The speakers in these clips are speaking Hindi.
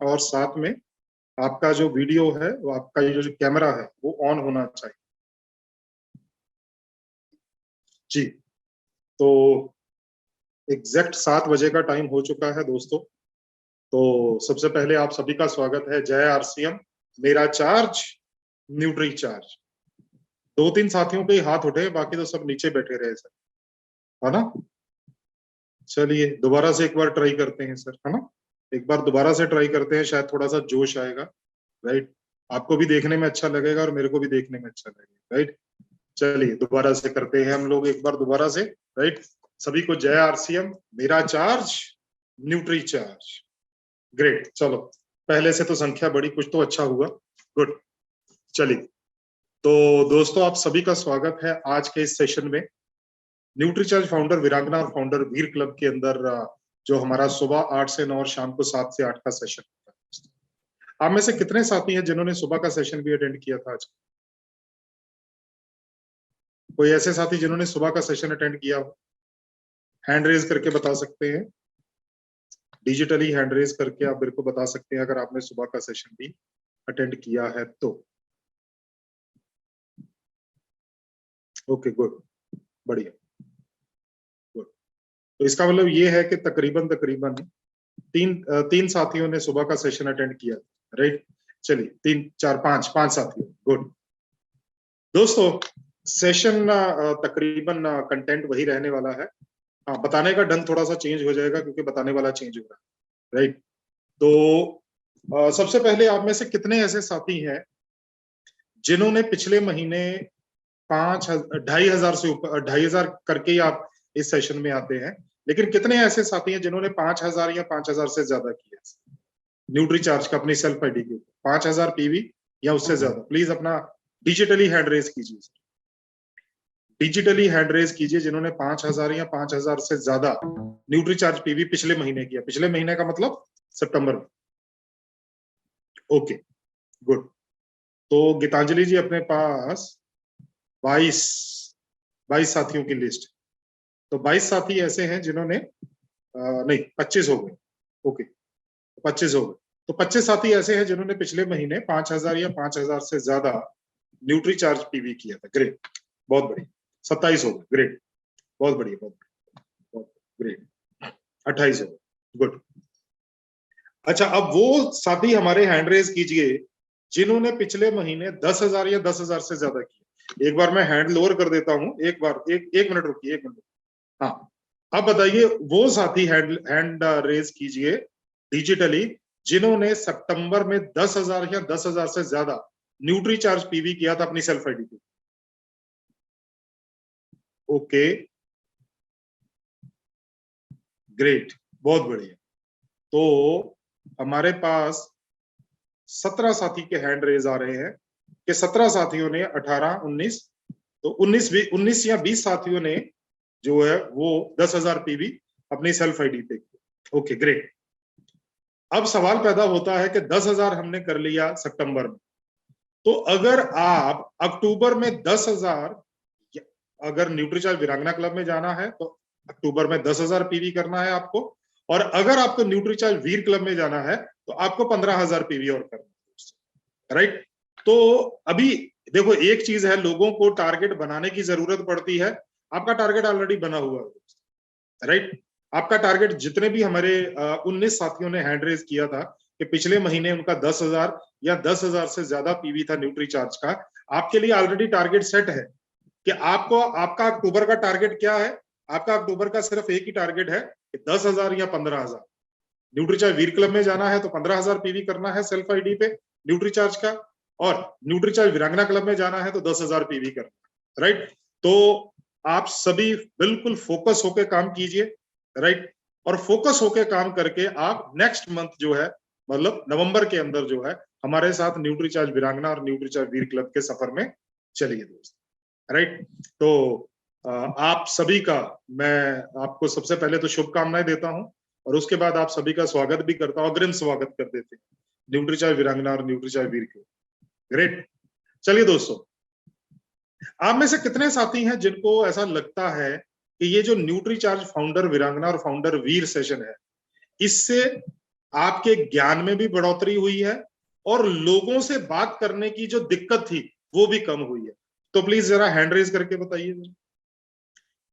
और साथ में आपका जो वीडियो है वो आपका जो कैमरा है वो ऑन होना चाहिए। जी, तो एग्जैक्ट 7 बजे का टाइम हो चुका है दोस्तों। तो सबसे पहले आप सभी का स्वागत है। जय आरसीएम, मेरा चार्ज न्यूट्री चार्ज। 2-3 साथियों के ही हाथ उठे, बाकी तो सब नीचे बैठे रहे सर, है ना। चलिए दोबारा से एक बार ट्राई करते हैं सर, है ना। एक बार दोबारा से ट्राई करते हैं, शायद थोड़ा सा जोश आएगा। राइट, आपको भी देखने में अच्छा लगेगा और मेरे को भी देखने में अच्छा लगेगा। राइट, चलिए दोबारा से करते हैं हम लोग एक बार दोबारा से। राइट, सभी को जय आरसीएम, मेरा चार्ज न्यूट्री चार्ज। ग्रेट, चलो पहले से तो संख्या बड़ी, कुछ तो अच्छा हुआ। गुड, चलिए तो दोस्तों आप सभी का स्वागत है आज के इस सेशन में। न्यूट्रीचार्ज फाउंडर वीरांगना और फाउंडर वीर क्लब के अंदर जो हमारा सुबह 8 से 9 और शाम को 7 से 8 का सेशन होता है। आप में से कितने साथी हैं जिन्होंने सुबह का सेशन भी अटेंड किया था आज? कोई ऐसे साथी जिन्होंने सुबह का सेशन अटेंड किया हो? हैंड रेज करके बता सकते हैं, डिजिटली हैंड रेज करके आप मेरे को बता सकते हैं अगर आपने सुबह का सेशन भी अटेंड किया है तो। ओके गुड, बढ़िया, गुड। तो इसका मतलब ये है कि तकरीबन तकरीबन तीन साथियों ने सुबह का सेशन अटेंड किया। राइट, चलिए 3 4 5 साथियों, गुड। दोस्तों सेशन तकरीबन कंटेंट वही रहने वाला है। हाँ, बताने का ढंग थोड़ा सा चेंज हो जाएगा क्योंकि बताने वाला चेंज हो रहा है। राइट, तो सबसे पहले आप में से कितने ऐसे साथी हैं जिन्होंने पिछले महीने 2,500 से ऊपर 2,500 करके ही आप इस सेशन में आते हैं, लेकिन कितने ऐसे साथी हैं जिन्होंने 5,000 या 5,000 से ज्यादा किया न्यूट्री चार्ज का अपनी सेल्फ आईडी के ऊपर? 5,000 पीवी या उससे ज्यादा, प्लीज अपना डिजिटली हैंड रेज कीजिए। डिजिटली हैंड रेज कीजिए जिन्होंने 5,000 या 5,000 से ज्यादा न्यूट्री चार्ज पीवी पिछले महीने किया। पिछले महीने का मतलब सितंबर में। Okay good. तो गीतांजलि जी अपने पास 22 साथियों की लिस्ट। तो 22 साथी ऐसे हैं जिन्होंने नहीं 25 हो गए। ओके 25 हो गए। तो 25 साथी ऐसे हैं जिन्होंने पिछले महीने 5,000 या 5,000 से ज्यादा न्यूट्री चार्ज पीवी किया था। ग्रेट, बहुत बढ़िया। 27 हो गए, ग्रेट, बहुत बढ़िया, बहुत बढ़िया, ग्रेट। 28 हो गए, गुड। अच्छा, अब वो साथी हमारे हैंड रेज कीजिए जिन्होंने पिछले महीने 10,000 या 10,000 से ज्यादा किया। एक बार मैं हैंड लोअर कर देता हूं, एक बार एक मिनट रुकिए, 1 मिनट। हाँ, अब बताइए वो साथी हैंड रेज कीजिए डिजिटली जिन्होंने सितंबर में 10,000 या 10,000 से ज्यादा न्यूट्री चार्ज पीवी किया था अपनी सेल्फ आईडी पे। ओके ग्रेट, बहुत बढ़िया। तो हमारे पास 17 साथी के हैंड रेज आ रहे हैं कि 17 साथियों ने 18 19, तो 19 या 20 साथियों ने जो है वो 10,000 पीवी अपनी सेल्फ आईडी पे। Okay great. अब सवाल पैदा होता है कि 10,000 हमने कर लिया सितंबर में, तो अगर आप अक्टूबर में 10,000, अगर न्यूट्रीचार्ज वीरांगना क्लब में जाना है तो अक्टूबर में 10,000 पीवी करना है आपको, और अगर आपको न्यूट्रीचार्ज वीर क्लब में जाना है तो आपको 15,000 पीवी और करना है। राइट, तो अभी देखो एक चीज है, लोगों को टारगेट बनाने की जरूरत पड़ती है। आपका टारगेट ऑलरेडी बना हुआ है। राइट, आपका टारगेट जितने भी हमारे 19 साथियों ने हैंड रेज किया था कि पिछले महीने उनका 10,000 या 10,000 से ज्यादा पीवी था न्यूट्री चार्ज का, आपके लिए ऑलरेडी टारगेट सेट है कि आपको आपका अक्टूबर का टारगेट क्या है। आपका अक्टूबर का सिर्फ एक ही टारगेट है कि 10,000 या 15,000। न्यूट्रीचार्ज वीर क्लब में जाना है तो 15,000 पीवी करना है सेल्फ आईडी पे न्यूट्रीचार्ज का, और न्यूट्रीचार्ज वीरांगना क्लब में जाना है तो 10,000 पीवी करना। राइट, तो आप सभी बिल्कुल फोकस होकर काम कीजिए। राइट, और फोकस होकर काम करके आप नेक्स्ट मंथ जो है, मतलब नवंबर के अंदर जो है, हमारे साथ न्यूट्रीचार्ज वीरांगना और न्यूट्रीचार्ज वीर क्लब के सफर में चलिए दोस्त। राइट, तो आप सभी का मैं आपको सबसे पहले तो शुभकामनाएं देता हूं और उसके बाद आप सभी का स्वागत भी करता हूं, अग्रिम स्वागत कर देते हैं न्यूट्रीचार्ज वीरांगना और न्यूट्रीचार्ज वीर क्लब। ग्रेट, चलिए दोस्तों, आप में से कितने साथी हैं जिनको ऐसा लगता है कि ये जो न्यूट्रीचार्ज फाउंडर वीरांगना और फाउंडर वीर सेशन है, इससे आपके ज्ञान में भी बढ़ोतरी हुई है और लोगों से बात करने की जो दिक्कत थी वो भी कम हुई है। तो प्लीज जरा हैंड रेज करके बताइए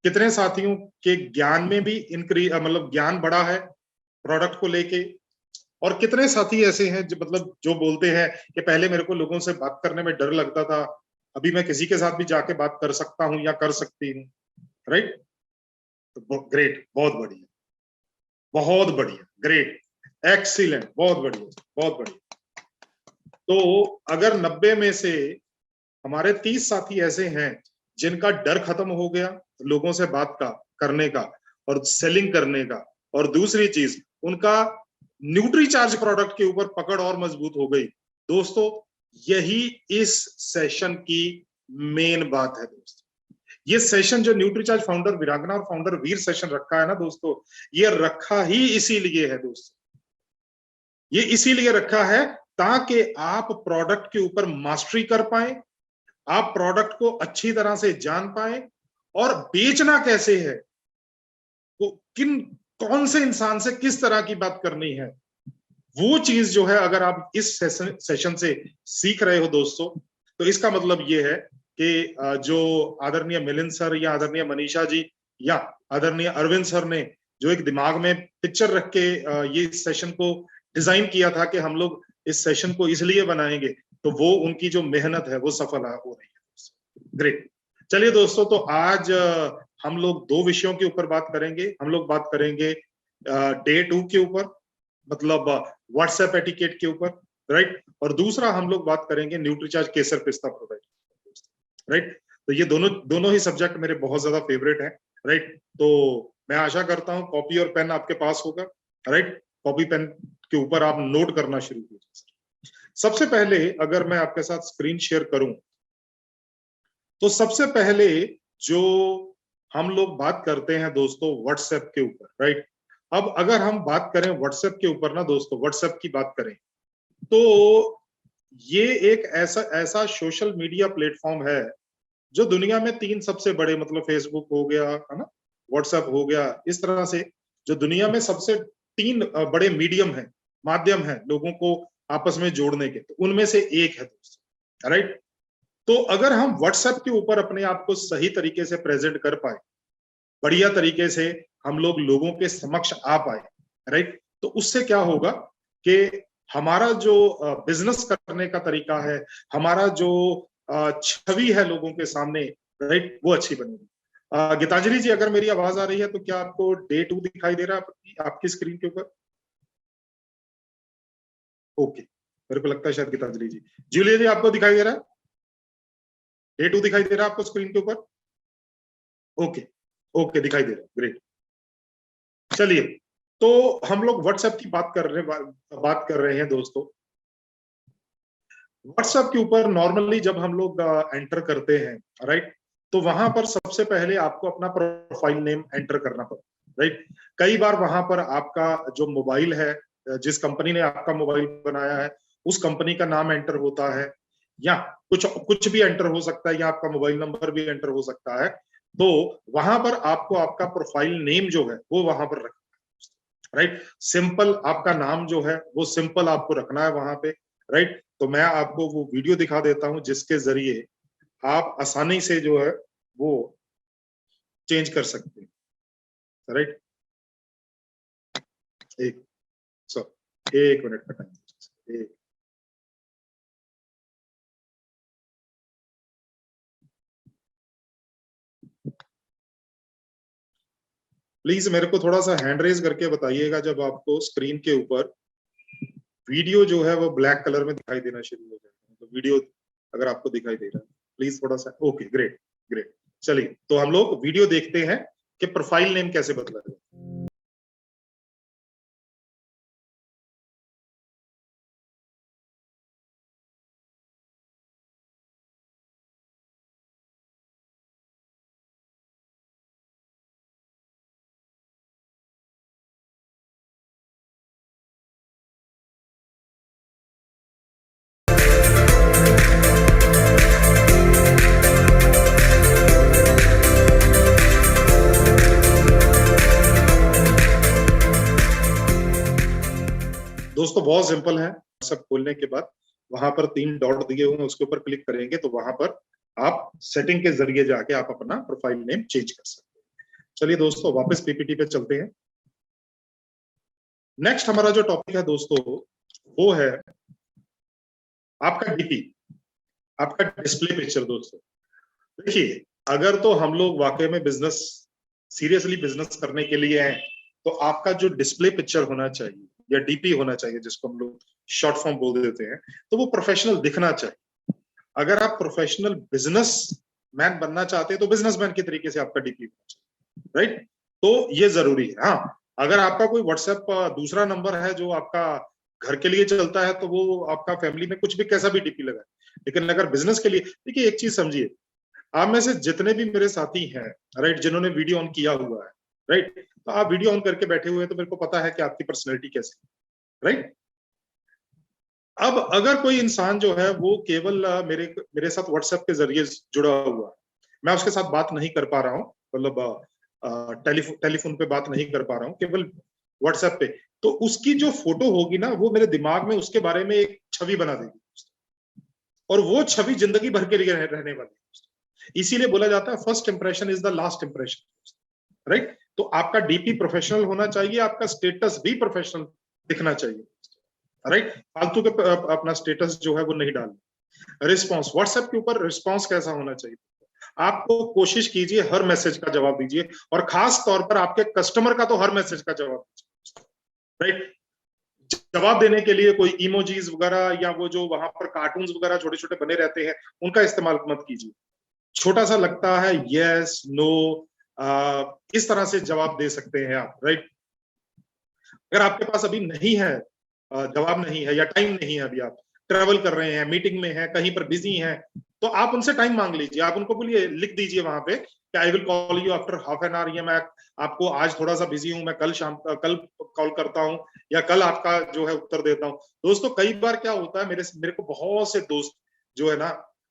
कितने साथियों के ज्ञान में भी इंक्रीज मतलब ज्ञान बढ़ा है प्रोडक्ट को लेके, और कितने साथी ऐसे हैं जो मतलब जो बोलते हैं कि पहले मेरे को लोगों से बात करने में डर लगता था, अभी मैं किसी के साथ भी जाके बात कर सकता हूं या कर सकती हूँ, राइट? तो ग्रेट, बहुत बढ़िया, बहुत बढ़िया, ग्रेट, एक्सीलेंट, बहुत बढ़िया, बहुत बढ़िया। तो अगर 90 में से हमारे 30 साथी ऐसे हैं जिनका डर खत्म हो गया लोगों से बात का करने का और सेलिंग करने का, और दूसरी चीज उनका न्यूट्रीचार्ज प्रोडक्ट के ऊपर पकड़ और मजबूत हो गई, दोस्तों यही इस सेशन की मेन बात है। दोस्तों ये सेशन जो न्यूट्रीचार्ज फाउंडर वीरांगना और फाउंडर वीर सेशन रखा है ना दोस्तों, ये रखा ही इसीलिए है दोस्तों, ये इसीलिए रखा है ताकि आप प्रोडक्ट के ऊपर मास्टरी कर पाए, आप प्रोडक्ट को अच्छी तरह से जान पाए और बेचना कैसे है, तो कौन से इंसान से किस तरह की बात करनी है, वो चीज जो है अगर आप इस सेशन से सीख रहे हो दोस्तों, तो इसका मतलब ये है कि जो आदरणीय मिलिंद सर या आदरणीय मनीषा जी या आदरणीय अरविंद सर ने जो एक दिमाग में पिक्चर रख के ये सेशन को डिजाइन किया था कि हम लोग इस सेशन को इसलिए बनाएंगे, तो वो उनकी जो मेहनत है वो सफल हो रही है। ग्रेट। चलिए दोस्तों, तो आज हम लोग 2 विषयों के ऊपर बात करेंगे। हम लोग बात करेंगे डे 2 के ऊपर, मतलब व्हाट्सएप एटिकेट के ऊपर, राइट, और दूसरा हम लोग बात करेंगे Nutricharge Kesar Pista product, right. तो ये दोनों ही सब्जेक्ट मेरे बहुत ज्यादा फेवरेट है, राइट। तो मैं आशा करता हूं कॉपी और पेन आपके पास होगा, राइट। कॉपी पेन के ऊपर आप नोट करना शुरू कीजिए। सबसे पहले अगर मैं आपके साथ स्क्रीन शेयर करूं, तो सबसे पहले जो हम लोग बात करते हैं दोस्तों व्हाट्सएप के ऊपर, राइट। अब अगर हम बात करें व्हाट्सएप के ऊपर ना दोस्तों, व्हाट्सएप की बात करें, तो ये एक ऐसा सोशल मीडिया प्लेटफॉर्म है जो दुनिया में 3 सबसे बड़े, मतलब फेसबुक हो गया, है ना, व्हाट्सएप हो गया, इस तरह से जो दुनिया में सबसे 3 बड़े मीडियम है, माध्यम है लोगों को आपस में जोड़ने के, तो उनमें से एक है दोस्तों, राइट। तो अगर हम व्हाट्सएप के ऊपर अपने आप को सही तरीके से प्रेजेंट कर पाए, बढ़िया तरीके से हम लोगों के समक्ष आ पाए, राइट, तो उससे क्या होगा कि हमारा जो बिजनेस करने का तरीका है, हमारा जो छवि है लोगों के सामने, राइट, वो अच्छी बनेगी। गीतांजलि जी, अगर मेरी आवाज आ रही है तो क्या आपको डे 2 दिखाई दे रहा है आपकी स्क्रीन के ऊपर? ओके, मेरे को लगता है शायद गीतांजलि जी, जूलिया जी आपको दिखाई दे रहा है? डे 2 दिखाई दे रहा है आपको स्क्रीन के ऊपर? ओके, ओके, दिखाई दे रहा है, ग्रेट। चलिए, तो हम लोग व्हाट्सएप की बात कर रहे हैं दोस्तों। व्हाट्सएप के ऊपर नॉर्मली जब हम लोग एंटर करते हैं, राइट, तो वहां पर सबसे पहले आपको अपना प्रोफाइल नेम एंटर करना पड़ता है, राइट। कई बार वहां पर आपका जो मोबाइल है, जिस कंपनी ने आपका मोबाइल बनाया है उस कंपनी का नाम एंटर होता है, या कुछ भी एंटर हो सकता है, या आपका मोबाइल नंबर भी एंटर हो सकता है। तो वहां पर आपको आपका प्रोफाइल नेम जो है वो वहां पर रखना है, राइट। सिंपल आपका नाम जो है वो सिंपल आपको रखना है वहां पे, राइट। तो मैं आपको वो वीडियो दिखा देता हूं जिसके जरिए आप आसानी से जो है वो चेंज कर सकते हैं, राइट। एक मिनट का टाइम, प्लीज मेरे को थोड़ा सा हैंड रेज करके बताइएगा जब आपको स्क्रीन के ऊपर वीडियो जो है वो ब्लैक कलर में दिखाई देना शुरू हो जाएगा। तो वीडियो अगर आपको दिखाई दे रहा है प्लीज थोड़ा सा, ओके, ग्रेट ग्रेट। चलिए, तो हम लोग वीडियो देखते हैं कि प्रोफाइल नेम कैसे बदला है। दोस्तों बहुत सिंपल है। सब खोलने के बाद वहां पर 3 डॉट दिए हुए हैं, उसके ऊपर क्लिक करेंगे तो वहां पर आप सेटिंग के जरिए जाके आप अपना प्रोफाइल नेम चेंज कर सकते हैं। चलिए दोस्तों वापस पीपीटी पे चलते हैं। नेक्स्ट हमारा जो टॉपिक है दोस्तों वो है आपका डीपी, आपका डिस्प्ले पिक्चर। दोस्तों देखिए, अगर तो हम लोग वाकई में बिजनेस सीरियसली बिजनेस करने के लिए हैं तो आपका जो डिस्प्ले पिक्चर होना चाहिए या डीपी होना चाहिए, जिसको हम लोग शॉर्ट फॉर्म बोल देते हैं, तो वो प्रोफेशनल दिखना चाहिए। अगर आप प्रोफेशनल बिजनेस मैन बनना चाहते हैं तो बिजनेसमैन के तरीके से आपका डीपी होना चाहिए, राइट? तो ये जरूरी है। हाँ, अगर आपका कोई व्हाट्सएप दूसरा नंबर है जो आपका घर के लिए चलता है तो वो आपका फैमिली में कुछ भी कैसा भी डीपी लगा, लेकिन अगर बिजनेस के लिए, देखिए एक चीज समझिए, आप में से जितने भी मेरे साथी हैं, राइट, जिन्होंने वीडियो ऑन किया हुआ है, राइट, तो आप वीडियो ऑन करके बैठे हुए हैं तो मेरे को पता है कि आपकी पर्सनैलिटी कैसी है, राइट। अब अगर कोई इंसान जो है वो केवल मेरे साथ व्हाट्सएप के जरिए जुड़ा हुआ है, मैं उसके साथ बात नहीं कर पा रहा हूँ, मतलब टेलीफोन पे बात नहीं कर पा रहा हूँ, केवल व्हाट्सएप पे, तो उसकी जो फोटो होगी ना वो मेरे दिमाग में उसके बारे में एक छवि बना देगी, और वो छवि जिंदगी भर के लिए रहने वाली है। इसीलिए बोला जाता है first impression is the last impression, right. तो आपका डीपी प्रोफेशनल होना चाहिए, आपका स्टेटस भी प्रोफेशनल दिखना चाहिए, राइट। फालतू के अपना स्टेटस जो है वो नहीं डालना। रिस्पॉन्स, व्हाट्सएप के ऊपर रिस्पॉन्स कैसा होना चाहिए? आपको कोशिश कीजिए हर मैसेज का जवाब दीजिए, और खास तौर पर आपके कस्टमर का तो हर मैसेज का जवाब दीजिए, राइट। जवाब देने के लिए कोई इमोजीज वगैरह या वो जो वहां पर कार्टून्स वगैरह छोटे छोटे बने रहते हैं उनका इस्तेमाल मत कीजिए। छोटा सा लगता है यस नो, इस तरह से जवाब दे सकते हैं आप, राइट। अगर आपके पास अभी नहीं है, जवाब नहीं है या टाइम नहीं है, अभी आप ट्रेवल कर रहे हैं, मीटिंग में हैं, कहीं पर बिजी हैं, तो आप उनसे टाइम मांग लीजिए। आप उनको बोलिए, लिख दीजिए वहां पे कि I will call you after half an hour, या मैं आपको आज थोड़ा सा बिजी हूं, मैं कल कल कॉल करता हूं, या कल आपका जो है उत्तर देता हूं। दोस्तों कई बार क्या होता है, मेरे को बहुत से दोस्त जो है ना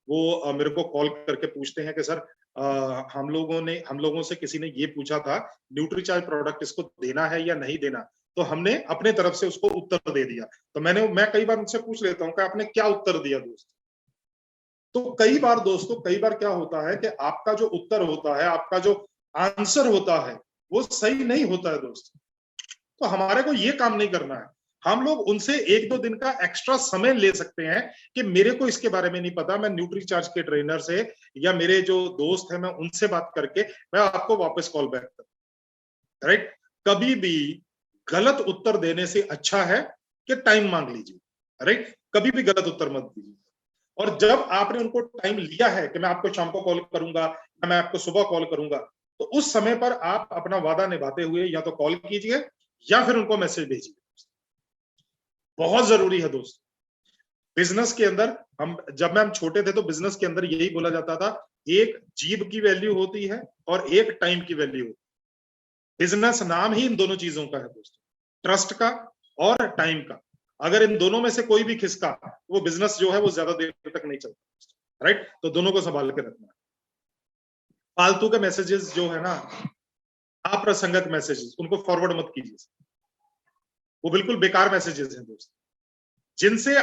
वो मेरे को कॉल करके पूछते हैं कि सर हम लोगों से किसी ने ये पूछा था न्यूट्रीचार्ज प्रोडक्ट इसको देना है या नहीं देना, तो हमने अपने तरफ से उसको उत्तर दे दिया। तो मैं कई बार उनसे पूछ लेता हूँ कि आपने क्या उत्तर दिया दोस्त। तो कई बार दोस्तों, कई बार क्या होता है कि आपका जो उत्तर होता है, आपका जो आंसर होता है वो सही नहीं होता है दोस्त। तो हमारे को ये काम नहीं करना है। हम लोग उनसे 1-2 दिन का एक्स्ट्रा समय ले सकते हैं कि मेरे को इसके बारे में नहीं पता, मैं न्यूट्रीचार्ज के ट्रेनर से या मेरे जो दोस्त है मैं उनसे बात करके मैं आपको वापस कॉल बैक करूं, राइट। कभी भी गलत उत्तर देने से अच्छा है कि टाइम मांग लीजिए, राइट। कभी भी गलत उत्तर मत दीजिए। और जब आपने उनको टाइम लिया है कि मैं आपको शाम को कॉल करूंगा या मैं आपको सुबह कॉल करूंगा, तो उस समय पर आप अपना वादा निभाते हुए या तो कॉल कीजिए या फिर उनको मैसेज भेजिए। बहुत जरूरी है दोस्त। बिजनेस के अंदर जब हम छोटे थे तो बिजनेस के अंदर यही बोला जाता था, एक जीभ की वैल्यू होती है और एक टाइम की वैल्यू होती है। बिजनेस नाम ही इन दोनों चीजों का है दोस्तों, ट्रस्ट का और टाइम का। अगर इन दोनों में से कोई भी खिसका, वो बिजनेस जो है वो ज्यादा देर तक नहीं चलता, राइट। तो दोनों को संभाल के रखना है। फालतू के मैसेजेस जो है ना, अप्रासंगिक मैसेजेस, उनको फॉरवर्ड मत कीजिए, वो बिल्कुल बेकार मैसेजेस हैं दोस्त। जिनसे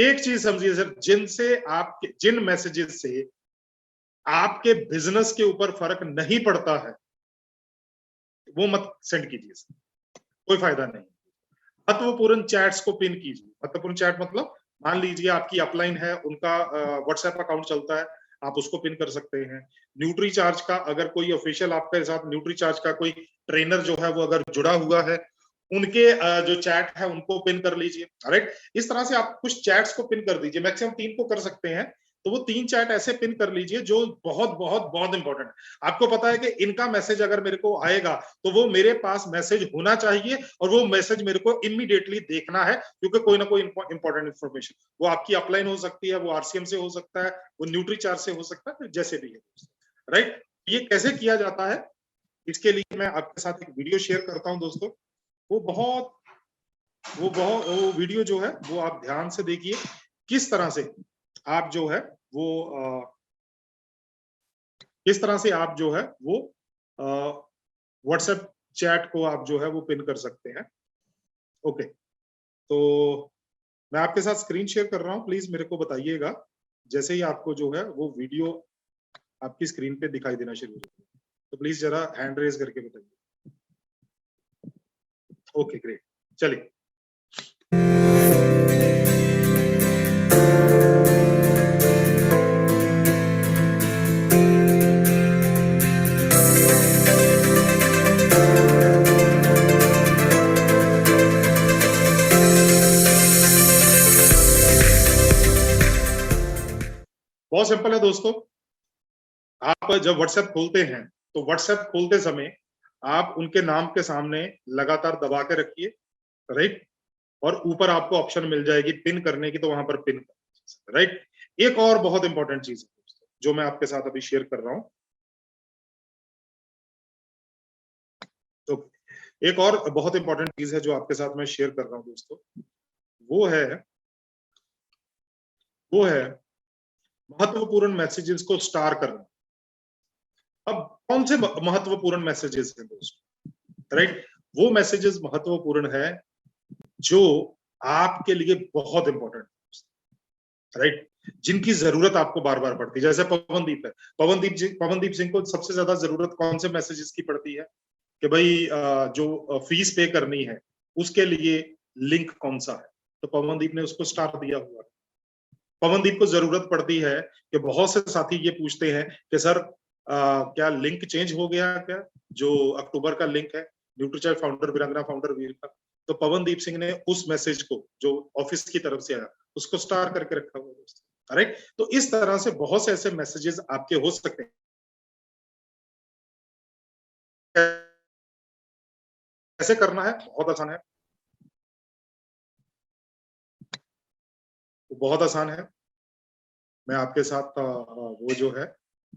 एक चीज समझिए सर, जिन मैसेजेस से आपके बिजनेस के ऊपर फर्क नहीं पड़ता है वो मत सेंड कीजिए सर, कोई फायदा नहीं। महत्वपूर्ण चैट्स को पिन कीजिए। महत्वपूर्ण चैट मतलब मान लीजिए आपकी अपलाइन है, उनका व्हाट्सएप अकाउंट चलता है, आप उसको पिन कर सकते हैं। न्यूट्री चार्ज का अगर कोई ऑफिशियल आपके साथ न्यूट्री चार्ज का कोई ट्रेनर जो है वो अगर जुड़ा हुआ है, उनके जो चैट है उनको पिन कर लीजिए, राइट। इस तरह से आप कुछ चैट्स को पिन कर दीजिए, मैक्सिमम 3 को कर सकते हैं। तो वो 3 चैट ऐसे पिन कर लीजिए जो बहुत बहुत बहुत इंपॉर्टेंट है। आपको पता है कि इनका मैसेज अगर मेरे को आएगा तो वो मेरे पास मैसेज होना चाहिए, और वो मैसेज मेरे को इमीडिएटली देखना है, क्योंकि कोई ना कोई इंपॉर्टेंट इन्फॉर्मेशन, वो आपकी अपलाइन हो सकती है, वो आरसीएम से हो सकता है, वो न्यूट्री चार्ज से हो सकता है, जैसे भी है, राइट। ये कैसे किया जाता है, इसके लिए मैं आपके साथ एक वीडियो शेयर करता हूं दोस्तों। वो वीडियो जो है वो आप ध्यान से देखिए, किस तरह से आप जो है वो किस तरह से आप जो है वो व्हाट्सएप चैट को आप जो है वो पिन कर सकते हैं। ओके, तो मैं आपके साथ स्क्रीन शेयर कर रहा हूँ, प्लीज मेरे को बताइएगा जैसे ही आपको जो है वो वीडियो आपकी स्क्रीन पे दिखाई देना शुरू हो जाए, तो प्लीज जरा हैंड रेज करके बताइए। ओके ग्रेट, चलिए। बहुत सिंपल है दोस्तों, आप जब व्हाट्सएप खोलते हैं तो व्हाट्सएप खोलते समय आप उनके नाम के सामने लगातार दबा के रखिए, राइट, और ऊपर आपको ऑप्शन मिल जाएगी पिन करने की, तो वहां पर पिन, राइट। एक और बहुत इंपॉर्टेंट चीज है जो मैं आपके साथ अभी शेयर कर रहा हूं, तो एक और बहुत इंपॉर्टेंट चीज है जो आपके साथ मैं शेयर कर रहा हूं दोस्तों, वो है महत्वपूर्ण मैसेजेस को स्टार करना। अब कौन से महत्वपूर्ण मैसेजेस हैं दोस्तों, राइट, वो मैसेजेस महत्वपूर्ण है जो आपके लिए बहुत इंपॉर्टेंट है, राइट, जिनकी जरूरत आपको बार बार पड़ती है। जैसे पवनदीप है, पवनदीप सिंह को सबसे ज्यादा जरूरत कौन से मैसेजेस की पड़ती है कि भाई जो फीस पे करनी है उसके लिए लिंक कौन सा है, तो पवनदीप ने उसको स्टार दिया हुआ है। पवनदीप को जरूरत पड़ती है कि बहुत से साथी ये पूछते हैं कि सर क्या लिंक चेंज हो गया क्या, जो अक्टूबर का लिंक है न्यूट्रीचार्ज फाउंडर वीरांगना फाउंडर वीर का, तो पवनदीप सिंह ने उस मैसेज को जो ऑफिस की तरफ से आया उसको स्टार करके रखा हुआ दोस्तों, राइट। तो इस तरह से बहुत से ऐसे मैसेजेस आपके हो सकते हैं। कैसे करना है, बहुत आसान है, बहुत आसान है। मैं आपके साथ वो जो है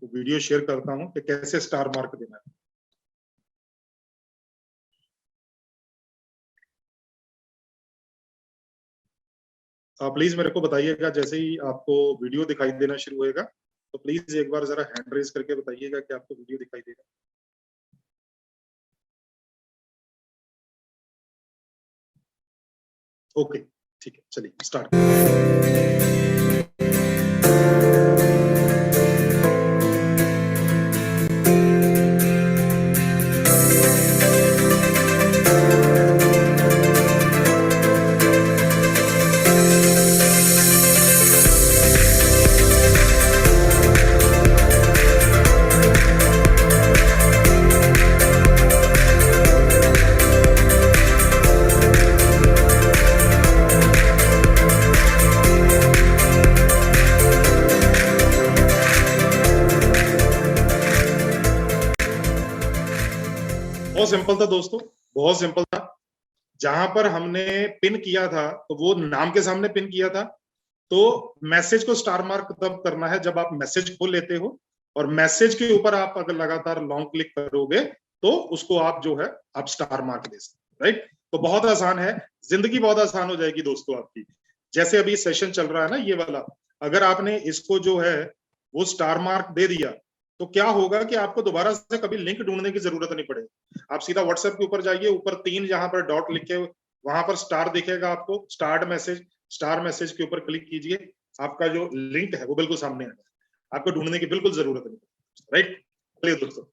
वो वीडियो शेयर करता हूं कि कैसे स्टार मार्क देना है। प्लीज मेरे को बताइएगा जैसे ही आपको वीडियो दिखाई देना शुरू होएगा, तो प्लीज एक बार जरा हैंड रेज करके बताइएगा कि आपको वीडियो दिखाई देगा। ओके ठीक है, चलिए स्टार्ट। बहुत सिंपल था दोस्तों, बहुत सिंपल था। जहां पर हमने पिन किया था तो वो नाम के सामने पिन किया था, तो मैसेज को स्टार मार्क तब करना है जब आप मैसेज खोल लेते हो और मैसेज के ऊपर आप अगर लगातार लॉन्ग क्लिक करोगे तो उसको आप जो है आप स्टार मार्क दे सकते, राइट। तो बहुत आसान है, जिंदगी बहुत आसान हो जाएगी दोस्तों आपकी। जैसे अभी सेशन चल रहा है ना ये वाला, अगर आपने इसको जो है वो स्टार मार्क दे दिया तो क्या होगा कि आपको दोबारा से कभी लिंक ढूंढने की जरूरत नहीं पड़ेगी। आप सीधा व्हाट्सएप के ऊपर जाइए, ऊपर 3 जहां पर डॉट लिखे वहां पर स्टार दिखेगा आपको, स्टार्ट मैसेज, स्टार मैसेज के ऊपर क्लिक कीजिए, आपका जो लिंक है वो बिल्कुल सामने आएगा, आपको ढूंढने की बिल्कुल जरूरत नहीं, राइट। चलिए दोस्तों,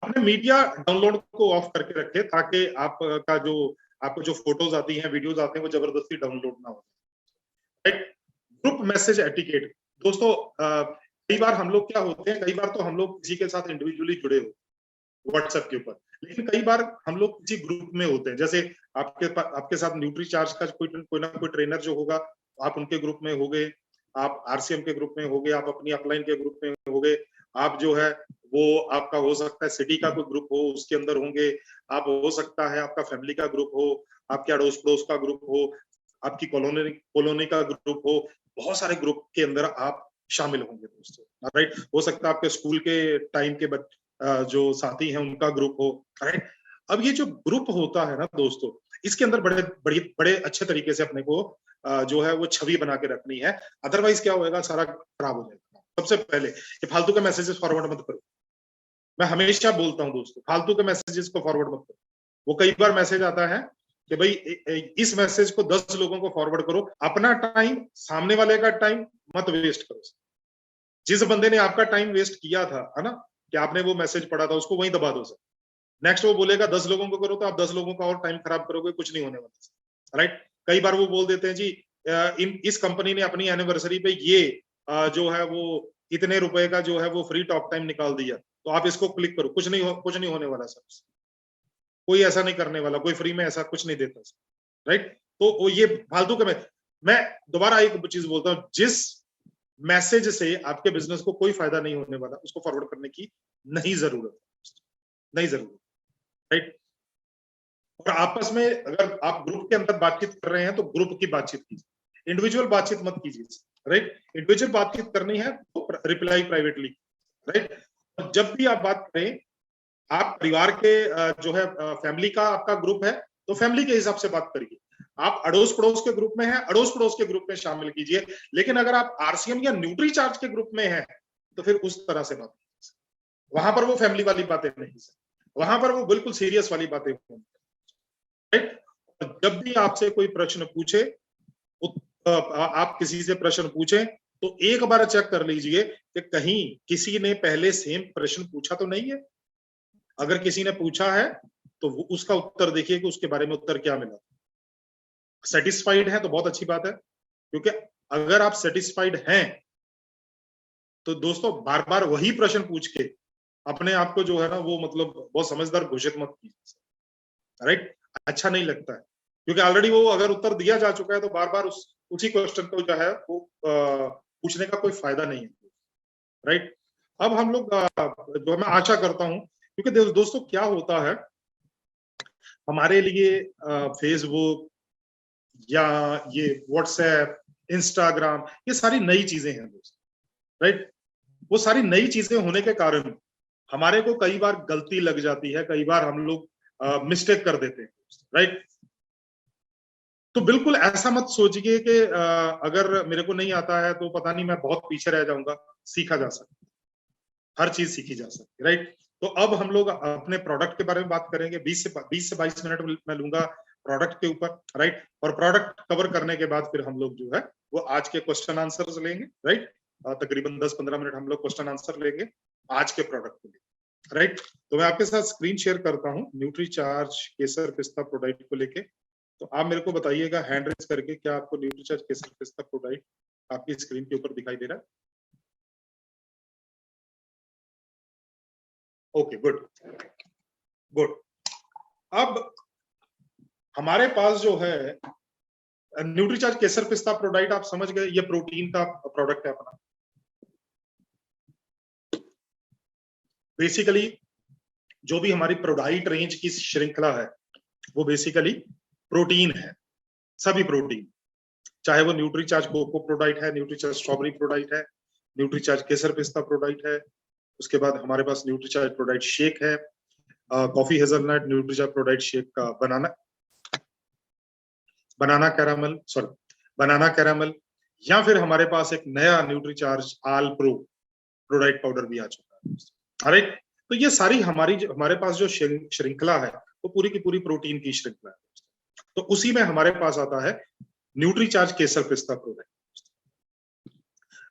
आपने मीडिया डाउनलोड को ऑफ करके रखे ताकि आपको जो फोटोज आती हैं, वीडियोज आते हैं, वो जबरदस्ती डाउनलोड ना हो, राइट। ग्रुप मैसेज एटिकेट दोस्तों, कई बार हम लोग क्या होते हैं, कई बार तो हम लोग किसी के साथ इंडिविजुअली जुड़े हो व्हाट्सएप के ऊपर, लेकिन कई बार हम लोग किसी ग्रुप में होते हैं, जैसे आपके साथ न्यूट्री चार्ज का कोई ना कोई ट्रेनर जो होगा, आप उनके ग्रुप में हो गए, आप आरसीएम के ग्रुप में हो गए, आप अपनी अपलाइन के ग्रुप में हो गए, आप जो है वो आपका हो सकता है सिटी का कोई ग्रुप हो उसके अंदर होंगे, आप हो सकता है आपका फैमिली का ग्रुप हो, आपके अड़ोस पड़ोस का ग्रुप हो, आपकी कॉलोनी का ग्रुप हो, बहुत सारे ग्रुप के अंदर आप शामिल होंगे दोस्तों, राइट। हो सकता है आपके स्कूल के टाइम के जो साथी हैं उनका ग्रुप हो, राइट। अब ये जो ग्रुप होता है ना दोस्तों, इसके अंदर बड़े अच्छे तरीके से अपने को जो है वो छवि बना के रखनी है, अदरवाइज क्या होएगा, सारा खराब हो जाएगा। सबसे पहले कि फालतू के मैसेजेस फॉरवर्ड मत करो, मैं हमेशा बोलता हूं दोस्तों, फालतू के मैसेजेस को फॉरवर्ड मत करो। वो कई बार मैसेज आता है कि भाई इस मैसेज को 10 लोगों को फॉरवर्ड करो, अपना टाइम, सामने वाले का टाइम मत वेस्ट करो। जिस बंदे ने आपका टाइम वेस्ट किया था, है ना, कि आपने वो मैसेज पढ़ा था, उसको वहीं दबा दो सर। नेक्स्ट वो बोलेगा 10 लोगों को करो, तो आप 10 लोगों का और टाइम खराब करोगे, कुछ नहीं होने वाला। राइट। कई बार वो बोल देते हैं जी इस कंपनी ने अपनी एनिवर्सरी पे ये जो है वो इतने रुपए का जो है वो फ्री टॉक टाइम निकाल दिया, तो आप इसको क्लिक करो, कुछ नहीं होने वाला सर। कोई ऐसा नहीं करने वाला, कोई फ्री में ऐसा कुछ नहीं देता। राइट। तो ये फालतू का मैं दोबारा एक चीज बोलता हूँ, जिस मैसेज से आपके बिजनेस को कोई फायदा नहीं होने वाला, उसको फॉरवर्ड करने की नहीं जरूरत, नहीं जरूरत। राइट। और आपस में अगर आप ग्रुप के अंदर बातचीत कर रहे हैं तो ग्रुप की बातचीत कीजिए, इंडिविजुअल बातचीत मत कीजिए। राइट। इंडिविजुअल बातचीत करनी है तो रिप्लाई प्राइवेटली। राइट। जब भी आप बात करें, आप परिवार के जो है फैमिली का आपका ग्रुप है तो फैमिली के हिसाब से बात करिए। आप अड़ोस पड़ोस के ग्रुप में हैं, अड़ोस पड़ोस के ग्रुप में शामिल कीजिए। लेकिन अगर आप आरसीएम या न्यूट्री चार्ज के ग्रुप में हैं तो फिर उस तरह से बात, वहां पर वो फैमिली वाली बातें नहीं, वहां पर वो बिल्कुल सीरियस वाली बातें होंगी। राइट। जब भी आपसे कोई प्रश्न पूछे, आप किसी से प्रश्न पूछें तो एक बार चेक कर लीजिए कि कहीं किसी ने पहले सेम प्रश्न पूछा तो नहीं है। अगर किसी ने पूछा है तो वो उसका उत्तर देखिए कि उसके बारे में उत्तर क्या मिला। सेटिस्फाइड है तो बहुत अच्छी बात है, क्योंकि अगर आप सेटिस्फाइड हैं तो दोस्तों बार बार वही प्रश्न पूछ के अपने आप को जो है ना वो मतलब बहुत समझदार घोषित मत कीजिए। राइट। अच्छा नहीं लगता है, क्योंकि ऑलरेडी वो अगर उत्तर दिया जा चुका है तो बार बार उसी क्वेश्चन को जो है वो पूछने का कोई फायदा नहीं है। राइट। अब हम लोग जो मैं आशा करता हूं, क्योंकि दोस्तों क्या होता है हमारे लिए फेसबुक या ये व्हाट्सएप, इंस्टाग्राम, ये सारी नई चीजें हैं दोस्त। राइट। वो सारी नई चीजें होने के कारण हमारे को कई बार गलती लग जाती है, कई बार हम लोग मिस्टेक कर देते हैं। राइट। तो बिल्कुल ऐसा मत सोचिए कि अगर मेरे को नहीं आता है तो पता नहीं मैं बहुत पीछे रह जाऊंगा। सीखा जा सकता, हर चीज सीखी जा सकती। राइट। तो अब हम लोग अपने प्रोडक्ट के बारे में बात करेंगे। 20 से 22 मिनट मैं लूंगा प्रोडक्ट के ऊपर। राइट। और प्रोडक्ट कवर करने के बाद फिर हम लोग जो है वो आज के क्वेश्चन आंसर लेंगे। राइट। तकरीबन 10-15 मिनट हम लोग क्वेश्चन आंसर लेंगे आज के प्रोडक्ट के लिए। राइट। तो मैं आपके साथ स्क्रीन शेयर करता हूँ न्यूट्री चार्ज केसर पिस्ता प्रोडक्ट को लेके। तो आप मेरे को बताइएगा हैंड रेज करके, क्या आपको न्यूट्री चार्ज केसर पिस्ता प्रोडक्ट आपकी स्क्रीन के ऊपर दिखाई दे रहा है? Okay, good good. अब हमारे पास जो है न्यूट्रीचार्ज केसर पिस्ता प्रोडक्ट, आप समझ गए, ये प्रोटीन का प्रोडक्ट है अपना। बेसिकली जो भी हमारी प्रोडक्ट रेंज की श्रृंखला है वो बेसिकली प्रोटीन है, सभी प्रोटीन, चाहे वो न्यूट्रीचार्ज कोको प्रोडक्ट है, न्यूट्रीचार्ज स्ट्रॉबेरी प्रोडक्ट है, न्यूट्रीचार्ज केसर पिस्ता प्रोडक्ट है। उसके बाद हमारे पास न्यूट्रीचार्ज प्रोडक्ट शेक है, coffee hazelnut Nutricharge product shake का बनाना कैरामल, या फिर हमारे पास एक नया न्यूट्रीचार्ज आल प्रो प्रोडक्ट पाउडर भी आ चुका है। राइट। तो ये सारी हमारे पास जो श्रृंखला है वो पूरी की पूरी प्रोटीन की श्रृंखला है। तो उसी में हमारे पास आता है न्यूट्रीचार्ज केसर पिस्ता प्रोडक्ट।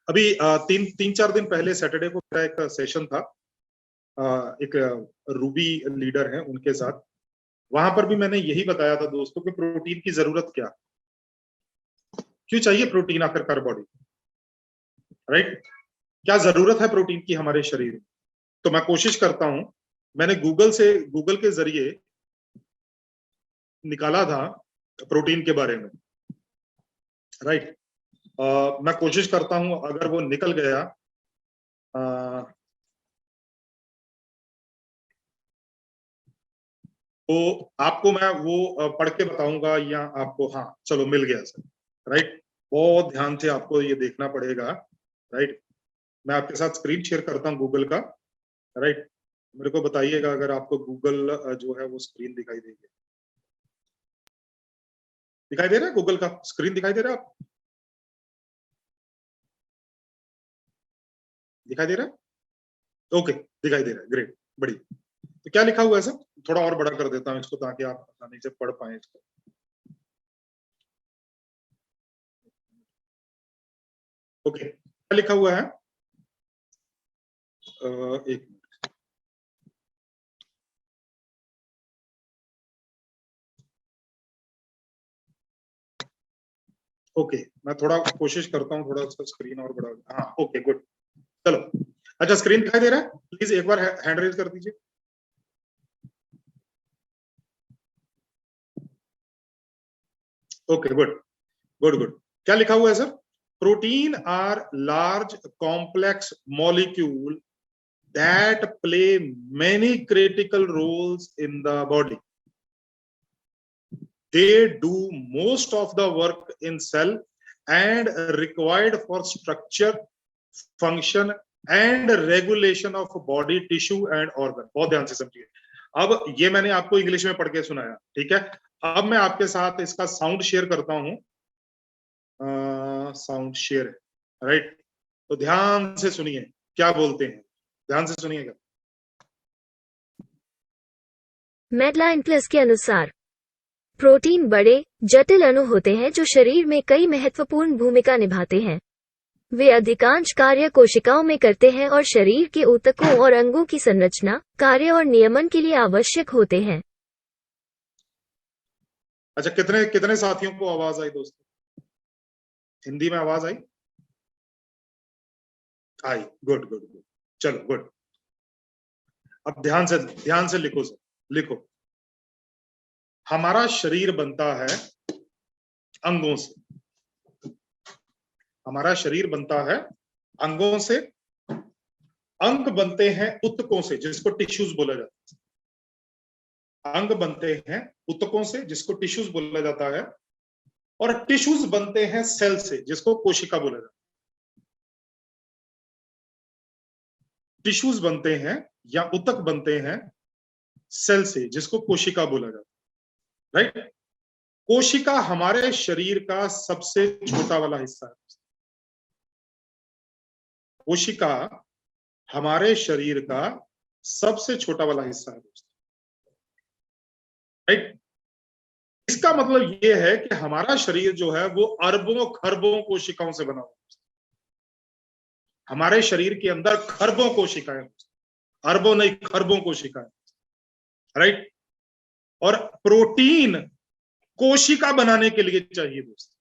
अभी 3-4 दिन पहले सैटरडे को मेरा एक सेशन था, एक रूबी लीडर है उनके साथ। वहां पर भी मैंने यही बताया था दोस्तों कि प्रोटीन की जरूरत क्या, क्यों चाहिए प्रोटीन आखिरकार बॉडी। राइट। क्या जरूरत है प्रोटीन की हमारे शरीर में। तो मैं कोशिश करता हूं, मैंने गूगल के जरिए निकाला था प्रोटीन के बारे में। राइट। मैं कोशिश करता हूं अगर वो निकल गया तो आपको मैं वो पढ़ के बताऊंगा, या आपको, हाँ चलो मिल गया सर। राइट। बहुत ध्यान से आपको ये देखना पड़ेगा। राइट। मैं आपके साथ स्क्रीन शेयर करता हूँ गूगल का। राइट। मेरे को बताइएगा अगर आपको गूगल जो है वो स्क्रीन दिखाई देगी। दिखाई दे रहा है गूगल का स्क्रीन, दिखाई दे रहा है? आप दिखाई दे रहा है? ओके, दिखाई दे रहा है, ग्रेट, बड़ी। तो क्या लिखा हुआ है सर? थोड़ा और बड़ा कर देता हूं इसको ताकि आप आसानी से पढ़ पाए इसको। ओके, क्या लिखा हुआ है? एक मिनट, ओके, मैं थोड़ा कोशिश करता हूँ थोड़ा सा स्क्रीन और बड़ा। हाँ, ओके, गुड, चलो। अच्छा, स्क्रीन दिखाई दे रहा है? प्लीज एक बार हैंड रेज कर दीजिए। Okay, good good good. क्या लिखा हुआ है sir? Protein are large complex molecule that play many critical roles in the body. They do most of the work in cell and required for structure, function and regulation of body tissue and organ. बहुत ध्यान से समझिए। अब ये मैंने आपको इंग्लिश में पढ़ के सुनाया, ठीक है? अब मैं आपके साथ इसका साउंड शेयर करता हूं। Sound share, right? तो ध्यान से सुनिए क्या बोलते हैं, ध्यान से सुनिएगा। मेडलाइन प्लस के अनुसार प्रोटीन बड़े जटिल अणु होते हैं जो शरीर में कई महत्वपूर्ण भूमिका निभाते हैं। वे अधिकांश कार्य कोशिकाओं में करते हैं और शरीर के ऊतकों और अंगों की संरचना, कार्य और नियमन के लिए आवश्यक होते हैं। अच्छा, कितने कितने साथियों को आवाज आई दोस्तों? हिंदी में आवाज आई? आई, गुड गुड गुड, चलो गुड। अब ध्यान से लिखो सर, लिखो। हमारा शरीर बनता है अंगों से, हमारा शरीर बनता है अंगों से। अंग बनते हैं ऊतकों से जिसको टिश्यूज बोला जाता है। अंग बनते हैं ऊतकों से जिसको टिश्यूज बोला जाता है, और टिश्यूज बनते हैं सेल से जिसको कोशिका बोला जाता है। टिश्यूज बनते हैं या ऊतक बनते हैं सेल से जिसको कोशिका बोला जाता है, राइट? कोशिका हमारे शरीर का सबसे छोटा वाला हिस्सा है। कोशिका हमारे शरीर का सबसे छोटा वाला हिस्सा है दोस्तों, राइट? इसका मतलब यह है कि हमारा शरीर जो है वो अरबों खरबों कोशिकाओं से बना हुआ है। हमारे शरीर के अंदर खरबों कोशिकाएं, अरबों नहीं खरबों कोशिकाएं, राइट? और प्रोटीन कोशिका बनाने के लिए चाहिए दोस्तों।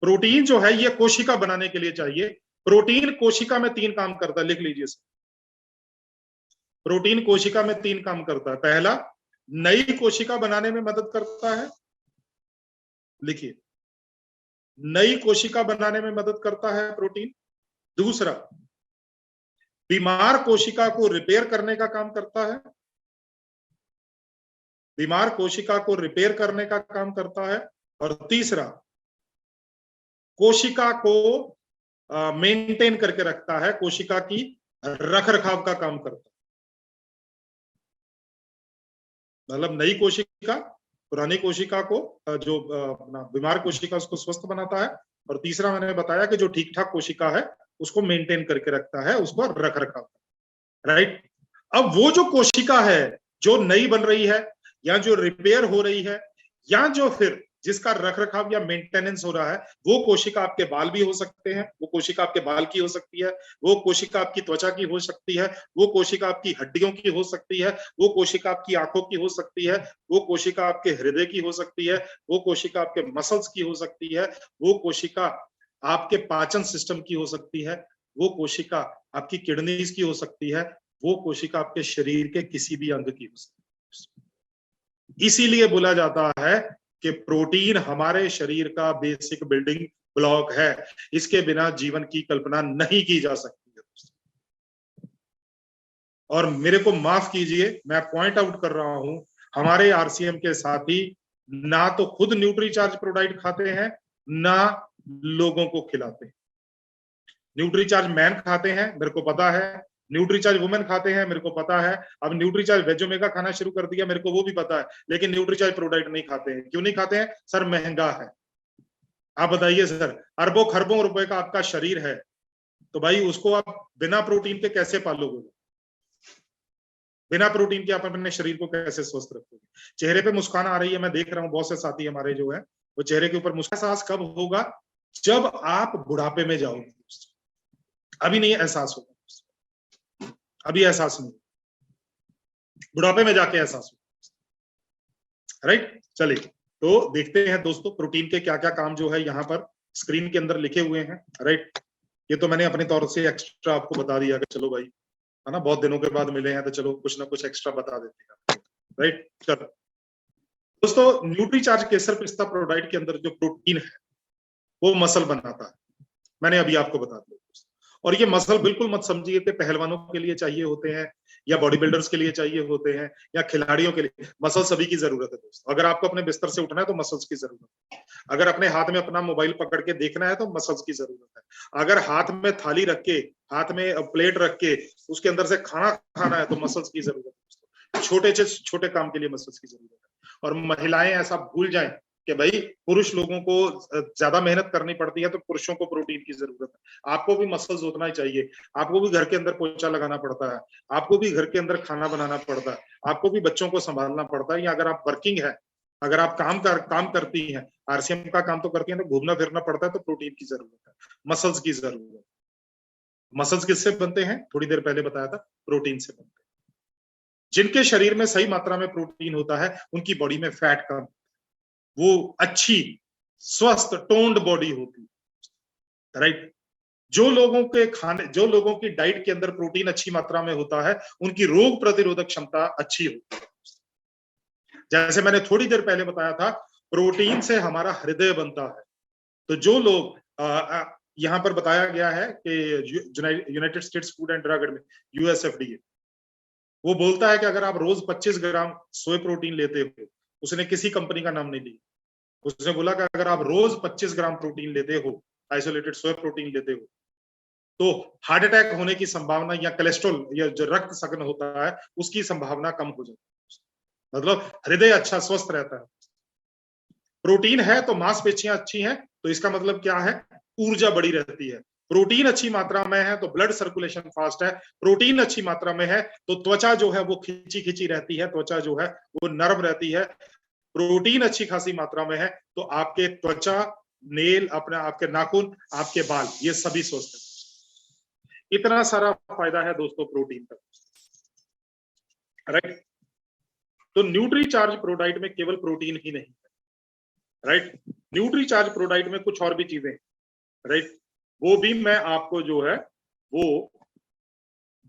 प्रोटीन जो है ये कोशिका बनाने के लिए चाहिए। प्रोटीन कोशिका में 3 काम करता है, लिख लीजिए सर। प्रोटीन कोशिका में 3 काम करता है। पहला, नई कोशिका बनाने में मदद करता है, लिखिए, नई कोशिका बनाने में मदद करता है प्रोटीन। दूसरा, बीमार कोशिका को रिपेयर करने का काम करता है, बीमार कोशिका को रिपेयर करने का काम करता है। और तीसरा, कोशिका को मेंटेन करके रखता है, कोशिका की रखरखाव का काम करता है। मतलब नई कोशिका पुरानी कोशिका को, जो अपना बीमार कोशिका उसको स्वस्थ बनाता है। और तीसरा मैंने बताया कि जो ठीक ठाक कोशिका है उसको मेंटेन करके रखता है, उसको रखरखाव, राइट? अब वो जो कोशिका है जो नई बन रही है या जो रिपेयर हो रही है या जो फिर जिसका रखरखाव या मेंटेनेंस हो रहा है, वो कोशिका आपके बाल भी हो सकते हैं, वो कोशिका आपके बाल की हो सकती है, वो कोशिका आपकी त्वचा की हो सकती है, वो कोशिका आपकी हड्डियों की हो सकती है, वो कोशिका आपकी आंखों की हो सकती है, वो कोशिका आपके हृदय की हो सकती है, वो कोशिका आपके मसल्स की हो सकती है, वो कोशिका आपके पाचन सिस्टम की हो सकती है, वो कोशिका आपकी किडनीज की हो सकती है, वो कोशिका आपके शरीर के किसी भी अंग की हो सकती है। इसीलिए बोला जाता है कि प्रोटीन हमारे शरीर का बेसिक बिल्डिंग ब्लॉक है, इसके बिना जीवन की कल्पना नहीं की जा सकती है। और मेरे को माफ कीजिए, मैं पॉइंट आउट कर रहा हूं, हमारे आरसीएम के साथी ना तो खुद न्यूट्रीचार्ज प्रोडाक्ट खाते हैं, ना लोगों को खिलाते हैं। न्यूट्रीचार्ज मैन खाते हैं, मेरे को पता है, न्यूट्रीचार्ज वुमेन खाते हैं, मेरे को पता है। अब न्यूट्रीचार्ज वेजोमेगा खाना शुरू कर दिया, मेरे को वो भी पता है, लेकिन न्यूट्रीचार्ज प्रोडक्ट नहीं खाते हैं। क्यों नहीं खाते हैं सर? महंगा है। आप बताइए सर, अरबों खरबों रुपए का आपका शरीर है, तो भाई उसको आप बिना प्रोटीन के कैसे पालोगे? बिना प्रोटीन के आप अपने शरीर को कैसे स्वस्थ रखोगे? चेहरे पे मुस्कान आ रही है, मैं देख रहा हूँ बहुत से साथी हमारे जो है वो चेहरे के ऊपर मुस्कान। एहसास कब होगा? जब आप बुढ़ापे में जाओगे। अभी नहीं एहसास होगा, अभी एहसास नहीं, बुढ़ापे में जाके एहसास होगा। राइट, चलिए तो देखते हैं दोस्तों प्रोटीन के क्या क्या काम जो है यहाँ पर स्क्रीन के अंदर लिखे हुए हैं। राइट, ये तो मैंने अपनी तौर से एक्स्ट्रा आपको बता दिया कि चलो भाई, है ना, बहुत दिनों के बाद मिले हैं तो चलो कुछ ना कुछ एक्स्ट्रा बता देते हैं। राइट, चलो दोस्तों, न्यूट्रीचार्ज केसर पिस्ता प्रोडाइट के अंदर जो प्रोटीन है वो मसल बनाता है, मैंने अभी आपको बता दिया। और ये मसल बिल्कुल मत समझिए कि पहलवानों के लिए चाहिए होते हैं या बॉडी बिल्डर्स के लिए चाहिए होते हैं या खिलाड़ियों के लिए। मसल सभी की जरूरत है दोस्तों। अगर आपको अपने बिस्तर से उठना है तो मसल्स की जरूरत है। अगर अपने हाथ में अपना मोबाइल पकड़ के देखना है तो मसल्स की जरूरत है। अगर हाथ में थाली रख के, हाथ में प्लेट रख के उसके अंदर से खाना खाना है तो मसल्स की जरूरत है। छोटे से छोटे काम के लिए मसल्स की जरूरत है। और महिलाएं ऐसा भूल जाएं कि भाई पुरुष लोगों को ज्यादा मेहनत करनी पड़ती है तो पुरुषों को प्रोटीन की जरूरत है। आपको भी मसल्स उतना ही चाहिए। आपको भी घर के अंदर पोछा लगाना पड़ता है, आपको भी घर के अंदर खाना बनाना पड़ता है, आपको भी बच्चों को संभालना पड़ता है। या अगर आप वर्किंग है, अगर आप काम करती हैं, आरसीएम का काम तो करती हैं, तो घूमना फिरना पड़ता है, तो प्रोटीन की जरूरत है, मसल्स की जरूरत है। मसल्स किससे बनते हैं? थोड़ी देर पहले बताया था, प्रोटीन से बनते हैं। जिनके शरीर में सही मात्रा में प्रोटीन होता है उनकी बॉडी में फैट कम, वो अच्छी स्वस्थ टोन्ड बॉडी होती है। राइट, जो लोगों के खाने, जो लोगों की डाइट के अंदर प्रोटीन अच्छी मात्रा में होता है उनकी रोग प्रतिरोधक क्षमता अच्छी होती है। जैसे मैंने थोड़ी देर पहले बताया था, प्रोटीन से हमारा हृदय बनता है। तो जो लोग यहाँ पर बताया गया है कि United states food and drug में यूएसएफडीए वो बोलता है कि अगर आप रोज 25 ग्राम सोया प्रोटीन लेते हो, उसने किसी कंपनी का नाम नहीं लिया, उसने बोला कि अगर आप रोज 25 ग्राम प्रोटीन लेते हो, आइसोलेटेड सोया प्रोटीन लेते हो, तो हार्ट अटैक होने की संभावना या कोलेस्ट्रॉल या जो रक्त शक्न होता है उसकी संभावना कम हो जाती है। मतलब हृदय अच्छा स्वस्थ रहता है। प्रोटीन है तो मांसपेशियां अच्छी हैं, तो इसका मतलब क्या है? ऊर्जा बढ़ी रहती है। प्रोटीन अच्छी मात्रा में है तो ब्लड सर्कुलेशन फास्ट है। प्रोटीन अच्छी मात्रा में है तो त्वचा जो है वो खिंची खिंची रहती है, त्वचा जो है वो नरम रहती है। प्रोटीन अच्छी खासी मात्रा में है तो आपके त्वचा, नेल, अपने आपके नाखून, आपके बाल, ये सभी स्वस्थ है। इतना सारा फायदा है दोस्तों प्रोटीन का। राइट, तो न्यूट्रीचार्ज प्रोडाइट में केवल प्रोटीन ही नहीं है। राइट, न्यूट्रीचार्ज प्रोडाइट में कुछ और भी चीजें, राइट, वो भी मैं आपको जो है वो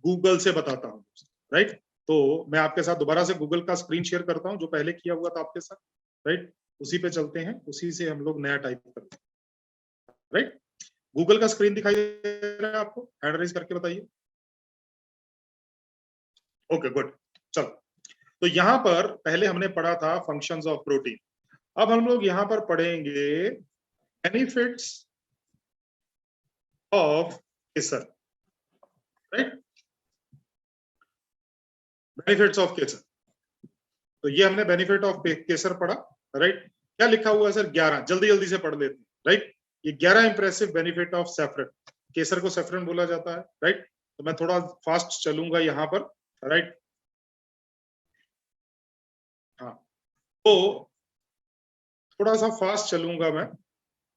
गूगल से बताता हूँ। राइट, तो मैं आपके साथ दोबारा से गूगल का स्क्रीन शेयर करता हूँ जो पहले किया हुआ था आपके साथ। राइट, उसी पे चलते हैं, उसी से हम लोग नया टाइप करते हैं। राइट, गूगल का स्क्रीन दिखाई दे रहा है आपको? हैंड रेज करके बताइए। Okay, good. चलो, तो यहां पर पहले हमने पढ़ा था फंक्शंस ऑफ प्रोटीन। अब हम लोग यहां पर पढ़ेंगे benefits of kesar. Right, benefits of kesar. तो ये हमने बेनिफिट ऑफ केसर पढ़ा। राइट, क्या लिखा हुआ है सर? 11, जल्दी जल्दी से पढ़ लेते हैं। राइट, ये 11 इंप्रेसिव बेनिफिट ऑफ सैफरन। केसर को सैफरन बोला जाता है। राइट, तो मैं थोड़ा फास्ट चलूंगा यहाँ पर। राइट, हाँ, तो थोड़ा सा फास्ट चलूंगा मैं।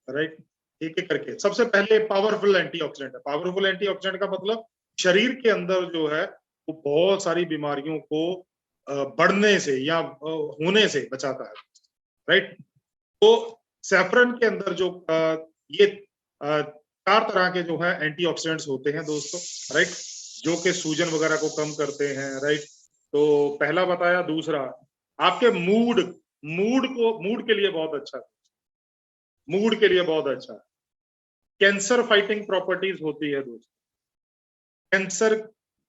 राइट, एक एक करके। सबसे पहले पावरफुल एंटीऑक्सीडेंट है। पावरफुल एंटीऑक्सीडेंट का मतलब शरीर के अंदर जो है वो बहुत सारी बीमारियों को बढ़ने से या होने से बचाता है। राइट, तो सैफरन के अंदर जो ये 4 तरह के जो है एंटीऑक्सीडेंट्स होते हैं दोस्तों। राइट, जो कि सूजन वगैरह को कम करते हैं। राइट, तो पहला बताया। दूसरा, आपके मूड के लिए बहुत अच्छा है। मूड के लिए बहुत अच्छा है। कैंसर फाइटिंग प्रॉपर्टीज होती है दोस्तों। कैंसर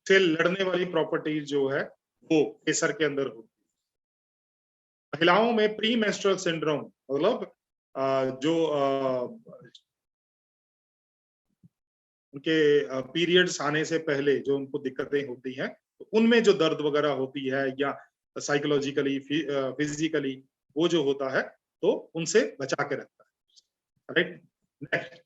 से लड़ने वाली प्रॉपर्टीज जो है वो केसर के अंदर होती है। महिलाओं में प्री मेंस्ट्रुअल सिंड्रोम, मतलब जो उनके पीरियड्स आने से पहले जो उनको दिक्कतें होती हैं, तो उनमें जो दर्द वगैरह होती है या साइकोलॉजिकली, फिजिकली वो जो होता है, तो उनसे बचा के रखता है। राइट, नेक्स्ट,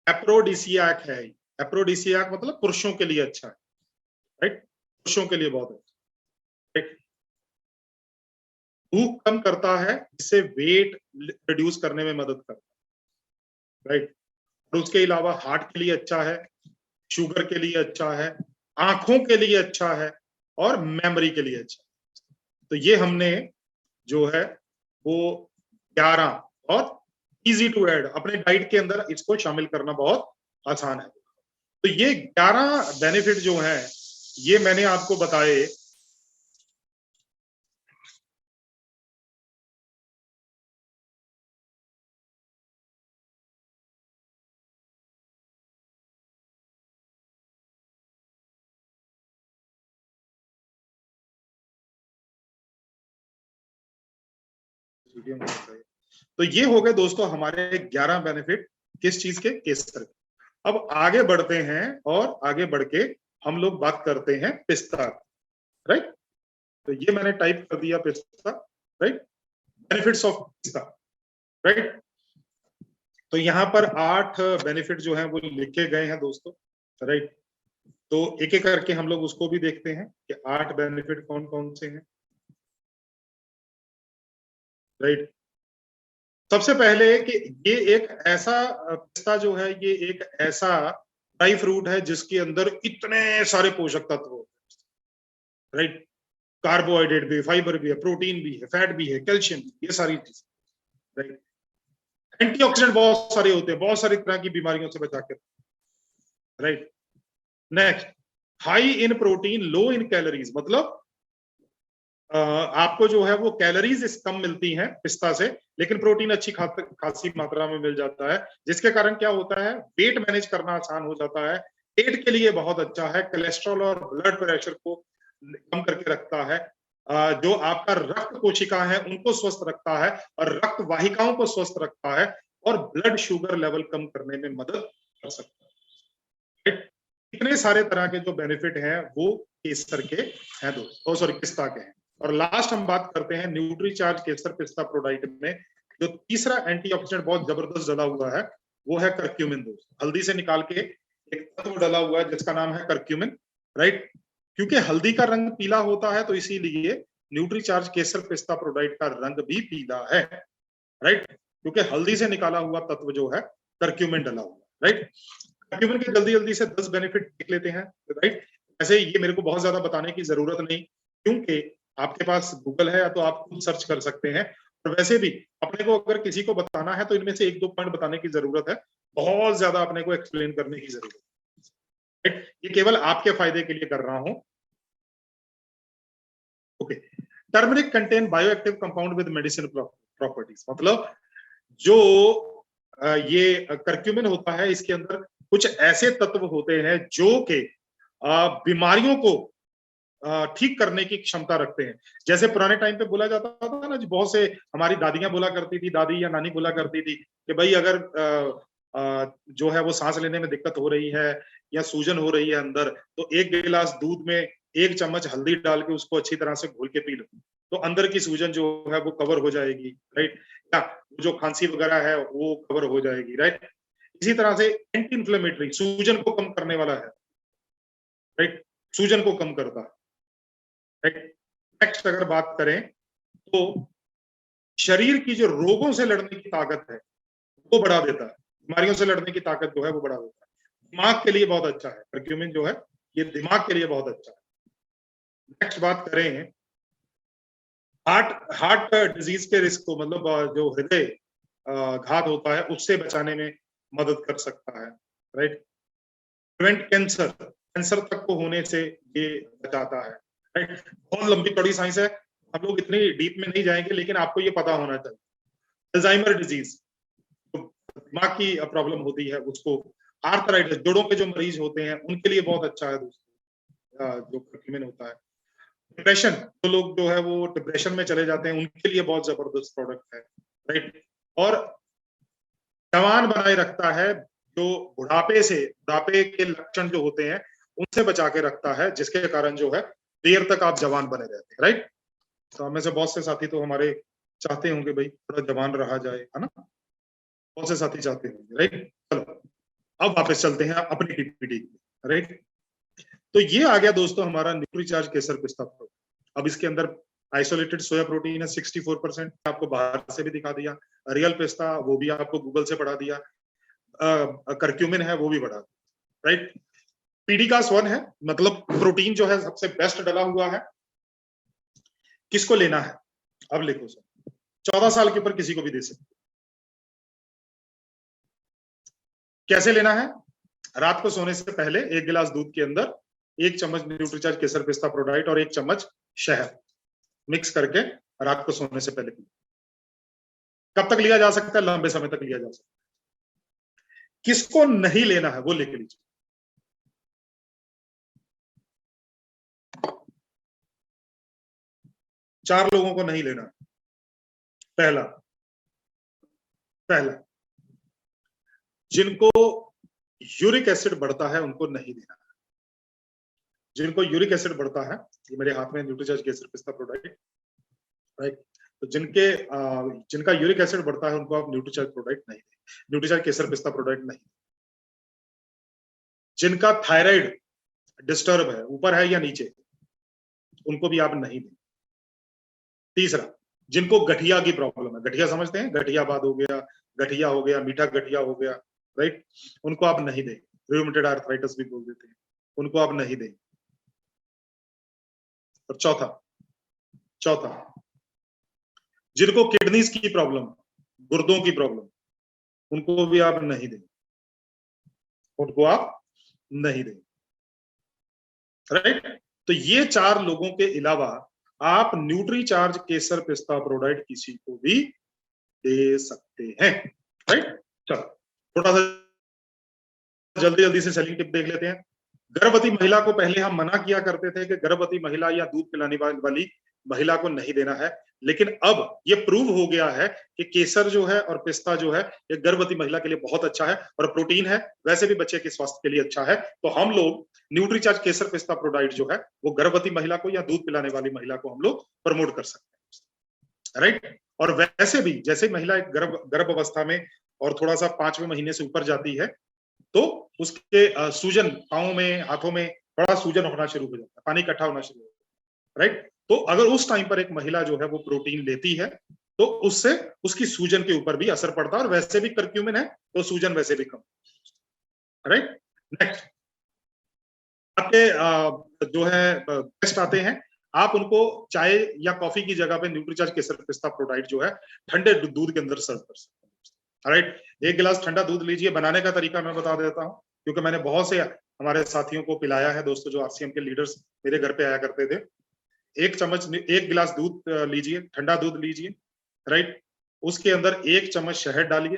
एप्रोडिसियाक है। एप्रोडिसियाक मतलब पुरुषों के लिए अच्छा है, राइट, पुरुषों के लिए बहुत अच्छा, राइट। भूख कम करता है, इससे वेट रिड्यूस करने में मदद करता है, राइट। और उसके अलावा हार्ट के लिए अच्छा है, शुगर के लिए अच्छा है, आंखों के लिए अच्छा है और मेमोरी के लिए अच्छा है। तो ये हमने जो है वो 11 बहुत इजी टू ऐड, अपने डाइट के अंदर इसको शामिल करना बहुत आसान है। तो ये 11 बेनिफिट जो है ये मैंने आपको बताए। तो ये हो गए दोस्तों हमारे 11 बेनिफिट किस चीज के, केसर के। अब आगे बढ़ते हैं और आगे बढ़ के हम लोग बात करते हैं पिस्ता, राइट। तो ये मैंने टाइप कर दिया पिस्ता, राइट, बेनिफिट्स ऑफ पिस्ता, राइट। तो यहाँ पर 8 बेनिफिट जो हैं वो लिखे गए हैं दोस्तों, राइट। तो एक एक करके हम लोग उसको भी देखते हैं कि 8 बेनिफिट कौन कौन से हैं, राइट। सबसे पहले कि ये एक ऐसा पिस्ता जो है ये एक ऐसा ड्राई फ्रूट है जिसके अंदर इतने सारे पोषक तत्व होते हैं, राइट। कार्बोहाइड्रेट भी, फाइबर भी है, प्रोटीन भी है, फैट भी है, कैल्शियम, ये सारी चीज, राइट। एंटीऑक्सीडेंट बहुत सारे होते हैं, बहुत सारी तरह की बीमारियों से बचा के, right. Next, high in protein low in calories, मतलब आपको जो है वो कैलोरीज कम मिलती हैं पिस्ता से, लेकिन प्रोटीन अच्छी खासी मात्रा में मिल जाता है, जिसके कारण क्या होता है, वेट मैनेज करना आसान हो जाता है, पेट के लिए बहुत अच्छा है, कोलेस्ट्रॉल और ब्लड प्रेशर को कम करके रखता है, जो आपका रक्त कोशिका है उनको स्वस्थ रखता है और रक्त वाहिकाओं को स्वस्थ रखता है और ब्लड शुगर लेवल कम करने में मदद कर सकता है। इतने सारे तरह के जो बेनिफिट हैं वो केसर के हैं दोस्तों, सॉरी पिस्ता के हैं। और लास्ट हम बात करते हैं न्यूट्रीचार्ज केसर पिस्ता प्रोडक्ट में जो तीसरा एंटीऑक्सीडेंट बहुत जबरदस्त डला हुआ है वो है करक्यूमिन दोस्तों। हल्दी से निकाल के एक तत्व डला हुआ है जिसका नाम है करक्यूमिन, राइट। क्योंकि हल्दी का रंग पीला होता है तो इसीलिए न्यूट्रीचार्ज केसर पिस्ता प्रोडक्ट का रंग भी पीला है, राइट, क्योंकि हल्दी से निकाला हुआ तत्व जो है करक्यूमिन डला हुआ, राइट। करक्यूमिन के जल्दी जल्दी से 10 बेनिफिट देख लेते हैं, राइट। ऐसे ये मेरे को बहुत ज्यादा बताने की जरूरत नहीं, क्योंकि आपके पास गूगल है या तो आप खुद सर्च कर सकते हैं। और वैसे भी अपने को अगर किसी को बताना है तो इनमें से 1-2 पॉइंट बताने की जरूरत है, बहुत ज्यादा अपने को एक्सप्लेन करने की जरूरत है, राइट। ये केवल आपके फायदे के लिए कर रहा हूं, okay. Turmeric contain bioactive compound with medicine properties, मतलब जो ये करक्यूमिन होता है इसके अंदर कुछ ऐसे तत्व होते हैं जो कि बीमारियों को ठीक करने की क्षमता रखते हैं। जैसे पुराने टाइम पे बोला जाता था ना, बहुत से हमारी दादियां बोला करती थी, दादी या नानी बोला करती थी कि भाई अगर जो है वो सांस लेने में दिक्कत हो रही है या सूजन हो रही है अंदर, तो 1 गिलास दूध में 1 चम्मच हल्दी डाल के उसको अच्छी तरह से घोल के पी लो, तो अंदर की सूजन जो है वो कवर हो जाएगी, राइट। या जो खांसी वगैरह है वो कवर हो जाएगी, राइट। इसी तरह से एंटी इंफ्लेमेटरी, सूजन को कम करने वाला है, राइट, सूजन को कम करता है, राइट। नेक्स्ट अगर बात करें तो शरीर की जो रोगों से लड़ने की ताकत है वो बढ़ा देता है, बीमारियों से लड़ने की ताकत जो है वो बढ़ा देता है। दिमाग के लिए बहुत अच्छा है करक्यूमिन जो है, ये दिमाग के लिए बहुत अच्छा है। नेक्स्ट बात करें हार्ट डिजीज के रिस्क को, मतलब जो हृदय घात होता है उससे बचाने में मदद कर सकता है, राइट। प्रिवेंट कैंसर, कैंसर तक को होने से ये बचाता है, राइट। बहुत लंबी चौड़ी साइंस है, हम लोग इतनी डीप में नहीं जाएंगे, लेकिन आपको ये पता होना चाहिए। अल्जाइमर डिजीज, तो दिमाग की प्रॉब्लम होती है उसको, आर्थराइटिस, जोड़ों के जो मरीज होते हैं उनके लिए बहुत अच्छा है दोस्तों जो करक्यूमिन होता है। डिप्रेशन, तो लोग जो है वो डिप्रेशन में चले जाते हैं उनके लिए बहुत जबरदस्त प्रोडक्ट है, राइट। और जवान बनाए रखता है, जो बुढ़ापे के लक्षण जो होते हैं उनसे बचा के रखता है, जिसके कारण जो है देर तक आप जवान बने रहते हैं, राइट। तो हमें से बहुत से साथी तो हमारे चाहते होंगे भाई थोड़ा जवान रहा जाए, है ना, बहुत से साथी चाहते होंगे, राइट। चलो अब वापस चलते हैं अपनी पीपीटी की, राइट। तो ये आ गया दोस्तों हमारा न्यूट्रीचार्ज केसर पिस्ता प्रोटीन। अब इसके अंदर आइसोलेटेड सोया प्रोटीन है 64%, आपको बाहर से भी दिखा दिया। रियल पिस्ता वो भी आपको गूगल से पढ़ा दिया। करक्यूमिन है वो भी बढ़ा दिया, राइट। पीडीकास 1 है, मतलब प्रोटीन जो है सबसे बेस्ट डला हुआ है। किसको लेना है अब लिखो सर, 14 साल के ऊपर किसी को भी दे सकते। कैसे लेना है? रात को सोने से पहले 1 गिलास दूध के अंदर 1 चम्मच न्यूट्रीचार्ज केसर पिस्ता प्रोडाइट और 1 चम्मच शहद मिक्स करके रात को सोने से पहले पिए। कब तक लिया जा सकता है? लंबे समय तक लिया जा सकता है। किसको नहीं लेना है वो लिख लीजिए। चार लोगों को नहीं लेना है। पहला जिनको यूरिक एसिड बढ़ता है उनको नहीं देना है। जिनको यूरिक एसिड बढ़ता है, ये मेरे हाथ में न्यूट्रीचार्ज केसर पिस्ता प्रोडाइट, राइट। तो जिनका यूरिक एसिड बढ़ता है उनको आप न्यूट्रीचार्ज प्रोडाइट नहीं दें, न्यूट्रीचार्ज केसर पिस्ता प्रोडाइट नहीं। जिनका थायराइड डिस्टर्ब है, ऊपर है या नीचे, उनको भी आप नहीं दें। तीसरा, जिनको गठिया की प्रॉब्लम है, गठिया समझते हैं, गठियाबाद हो गया, गठिया हो गया, मीठा गठिया हो गया, राइट, उनको आप नहीं दें। रूमेटॉइड आर्थराइटिस भी बोल देते हैं, उनको आप नहीं दें। और चौथा जिनको किडनीज की प्रॉब्लम, गुर्दों की प्रॉब्लम, उनको भी आप नहीं दें, उनको आप नहीं दें, राइट। तो ये 4 लोगों के अलावा आप न्यूट्रीचार्ज केसर पिस्ता प्रोडाइट किसी को भी दे सकते हैं, राइट। चलो थोड़ा सा जल्दी से सेलिंग टिप देख लेते हैं। गर्भवती महिला को पहले हम मना किया करते थे कि गर्भवती महिला या दूध पिलाने वाली महिला को नहीं देना है, लेकिन अब ये प्रूव हो गया है कि केसर जो है और पिस्ता जो है ये गर्भवती महिला के लिए बहुत अच्छा है और प्रोटीन है, वैसे भी बच्चे के स्वास्थ्य के लिए अच्छा है। तो हम लोग न्यूट्रीचार्ज केसर पिस्ता प्रोडाइट जो है वो गर्भवती महिला को या दूध पिलाने वाली महिला को हम लोग प्रमोट कर सकते हैं, राइट। और वैसे भी जैसे महिला एक गर्भ अवस्था में और थोड़ा सा 5वें महीने से ऊपर जाती है तो उसके सूजन, पांवों में, हाथों में थोड़ा सूजन होना शुरू हो जाता है, पानी इकट्ठा होना शुरू हो जाता है, राइट। तो अगर उस टाइम पर एक महिला जो है वो प्रोटीन लेती है तो उससे उसकी सूजन के ऊपर भी असर पड़ता है, और वैसे भी करक्यूमिन है तो सूजन वैसे भी कम, राइट। नेक्स्ट आपके जो है गेस्ट आते हैं, आप उनको चाय या कॉफी की जगह पे न्यूट्रीचार्ज केसर पिस्ता प्रोडाइट जो है ठंडे दूध के अंदर सर्व कर सकते हैं, राइट। 1 गिलास ठंडा दूध लीजिए। बनाने का तरीका मैं बता देता हूँ क्योंकि मैंने बहुत से हमारे साथियों को पिलाया है, दोस्तों जो आरसीएम के लीडर्स मेरे घर पे आया करते थे। 1 गिलास दूध लीजिए, ठंडा दूध लीजिए, राइट। उसके अंदर 1 चम्मच शहद डालिए,